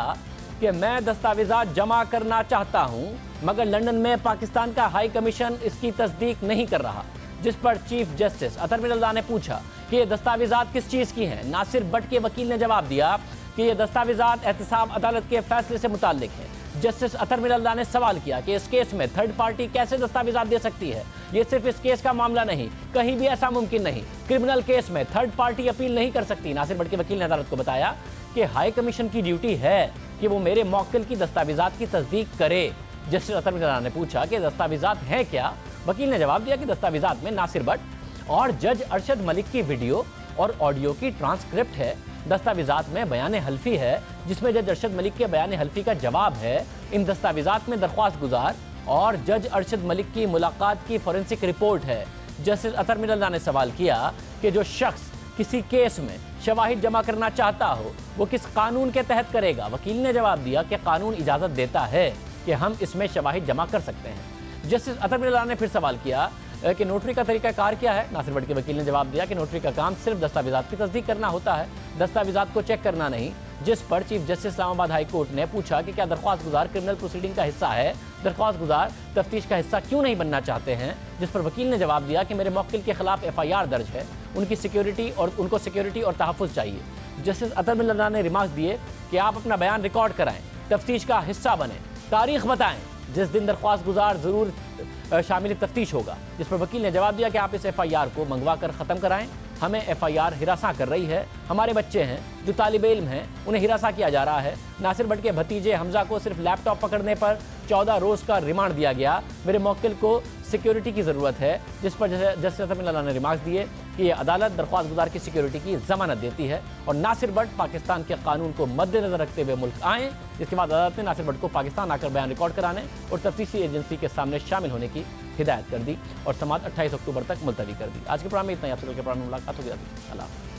कि मैं दस्तावेज़ात जमा करना चाहता हूं, मगर लंदन में पाकिस्तान का हाई कमीशन इसकी तस्दीक नहीं कर रहा। जिस पर चीफ जस्टिस अतर मिर्ज़ा ने पूछा कि ये दस्तावेज़ात किस चीज़ की हैं। नासिर भट्ट के वकील ने जवाब दिया कि ये दस्तावेज़ात एहतसाब अदालत के फैसले से मुताल्लिक है। जस्टिस अतर मिर्ज़ा ने सवाल किया कि इस केस में थर्ड पार्टी कैसे दस्तावेज़ात दे सकती है। ये सिर्फ इस केस का मामला नहीं, कहीं भी ऐसा मुमकिन नहीं। क्रिमिनल केस में थर्ड पार्टी अपील नहीं कर सकती। नासिर भट्ट के वकील ने अदालत को बताया कि हाई कमीशन की ड्यूटी है कि वो मेरे मौक्किल की दस्तावेज़ात की तस्दीक करे। जस्टिस अतर मिर्ज़ा ने पूछा कि दस्तावेज़ात हैं क्या। वकील ने जवाब दिया कि दस्तावेज़ात में नासिर भट्ट और जज अरशद मलिक की वीडियो और ऑडियो की ट्रांसक्रिप्ट है। दस्तावेज़ात में बयान हल्फी है जिसमें जज अरशद मलिक के बयान हल्फी का जवाब है। इन दस्तावेज़ात में दरख्वास्त गुजार और जज अरशद मलिक की मुलाकात की फोरेंसिक रिपोर्ट है। जस्टिस अतर मिर्ज़ा ने सवाल किया कि जो शख्स किसी केस में शवाहिद जमा करना चाहता हो वो किस कानून के तहत करेगा। वकील ने जवाब दिया कि कानून इजाज़त देता है कि हम इसमें शवाहिद जमा कर सकते हैं। जस्टिस अतर मिर्ज़ा ने फिर सवाल किया कि नोटरी का तरीक़ाकार क्या है। नासिर भट्ट के वकील ने जवाब दिया कि नोटरी का काम सिर्फ दस्तावेज़ात की तस्दीक करना होता है, दस्तावेज़ात को चेक करना नहीं। जिस पर chief justice Islamabad high court ने पूछा कि क्या दरख्वास्त गुजार क्रिमिनल प्रोसीडिंग का हिस्सा है, दरख्वास्त गुजार तफ्तीश का हिस्सा क्यों नहीं बनना चाहते हैं। जिस पर वकील ने जवाब दिया कि मेरे मौक्किल के खिलाफ FIR दर्ज है, उनको सिक्योरिटी और तहफ़्फ़ुज़ चाहिए। जस्टिस अतर मिर्ज़ा ने रिमार्क्स दिए कि आप अपना बयान रिकॉर्ड कराएं, तफ्तीश का हिस्सा बने, तारीख बताएं जिस दिन दरख्वास्त गुजार ज़रूर शामिल तफ्तीश होगा। जिस पर वकील ने जवाब दिया कि आप इस FIR को मंगवा कर ख़त्म कराएं। हमें FIR हिरासा कर रही है, हमारे बच्चे हैं जो तालिब इल्म हैं उन्हें हिरासा किया जा रहा है। नासिर भट्ट के भतीजे हमजा को सिर्फ लैपटॉप पकड़ने पर 14 रोज़ का रिमांड दिया गया। मेरे मौक्किल को सिक्योरिटी की ज़रूरत है। जिस पर जस्टिस अतर मिर्ज़ा ने रिमार्क्स दिए कि ये अदालत दरख्वास्त गुजार की सिक्योरिटी की ज़मानत देती है और नासिर भट्ट पाकिस्तान के कानून को मद्देनज़र रखते हुए मुल्क आएँ। जिसके बाद अदालत ने नासिर भट्ट को पाकिस्तान आकर बयान रिकॉर्ड कराने और तफ्तीशी एजेंसी के सामने शामिल होने की हिदायत कर दी और समाअत 28 अक्टूबर तक मुलतवी कर दी। आज के प्रोग्राम में इतना ही। आपसे कल के प्रोग्राम में मुलाकात होगी। अल्लाह।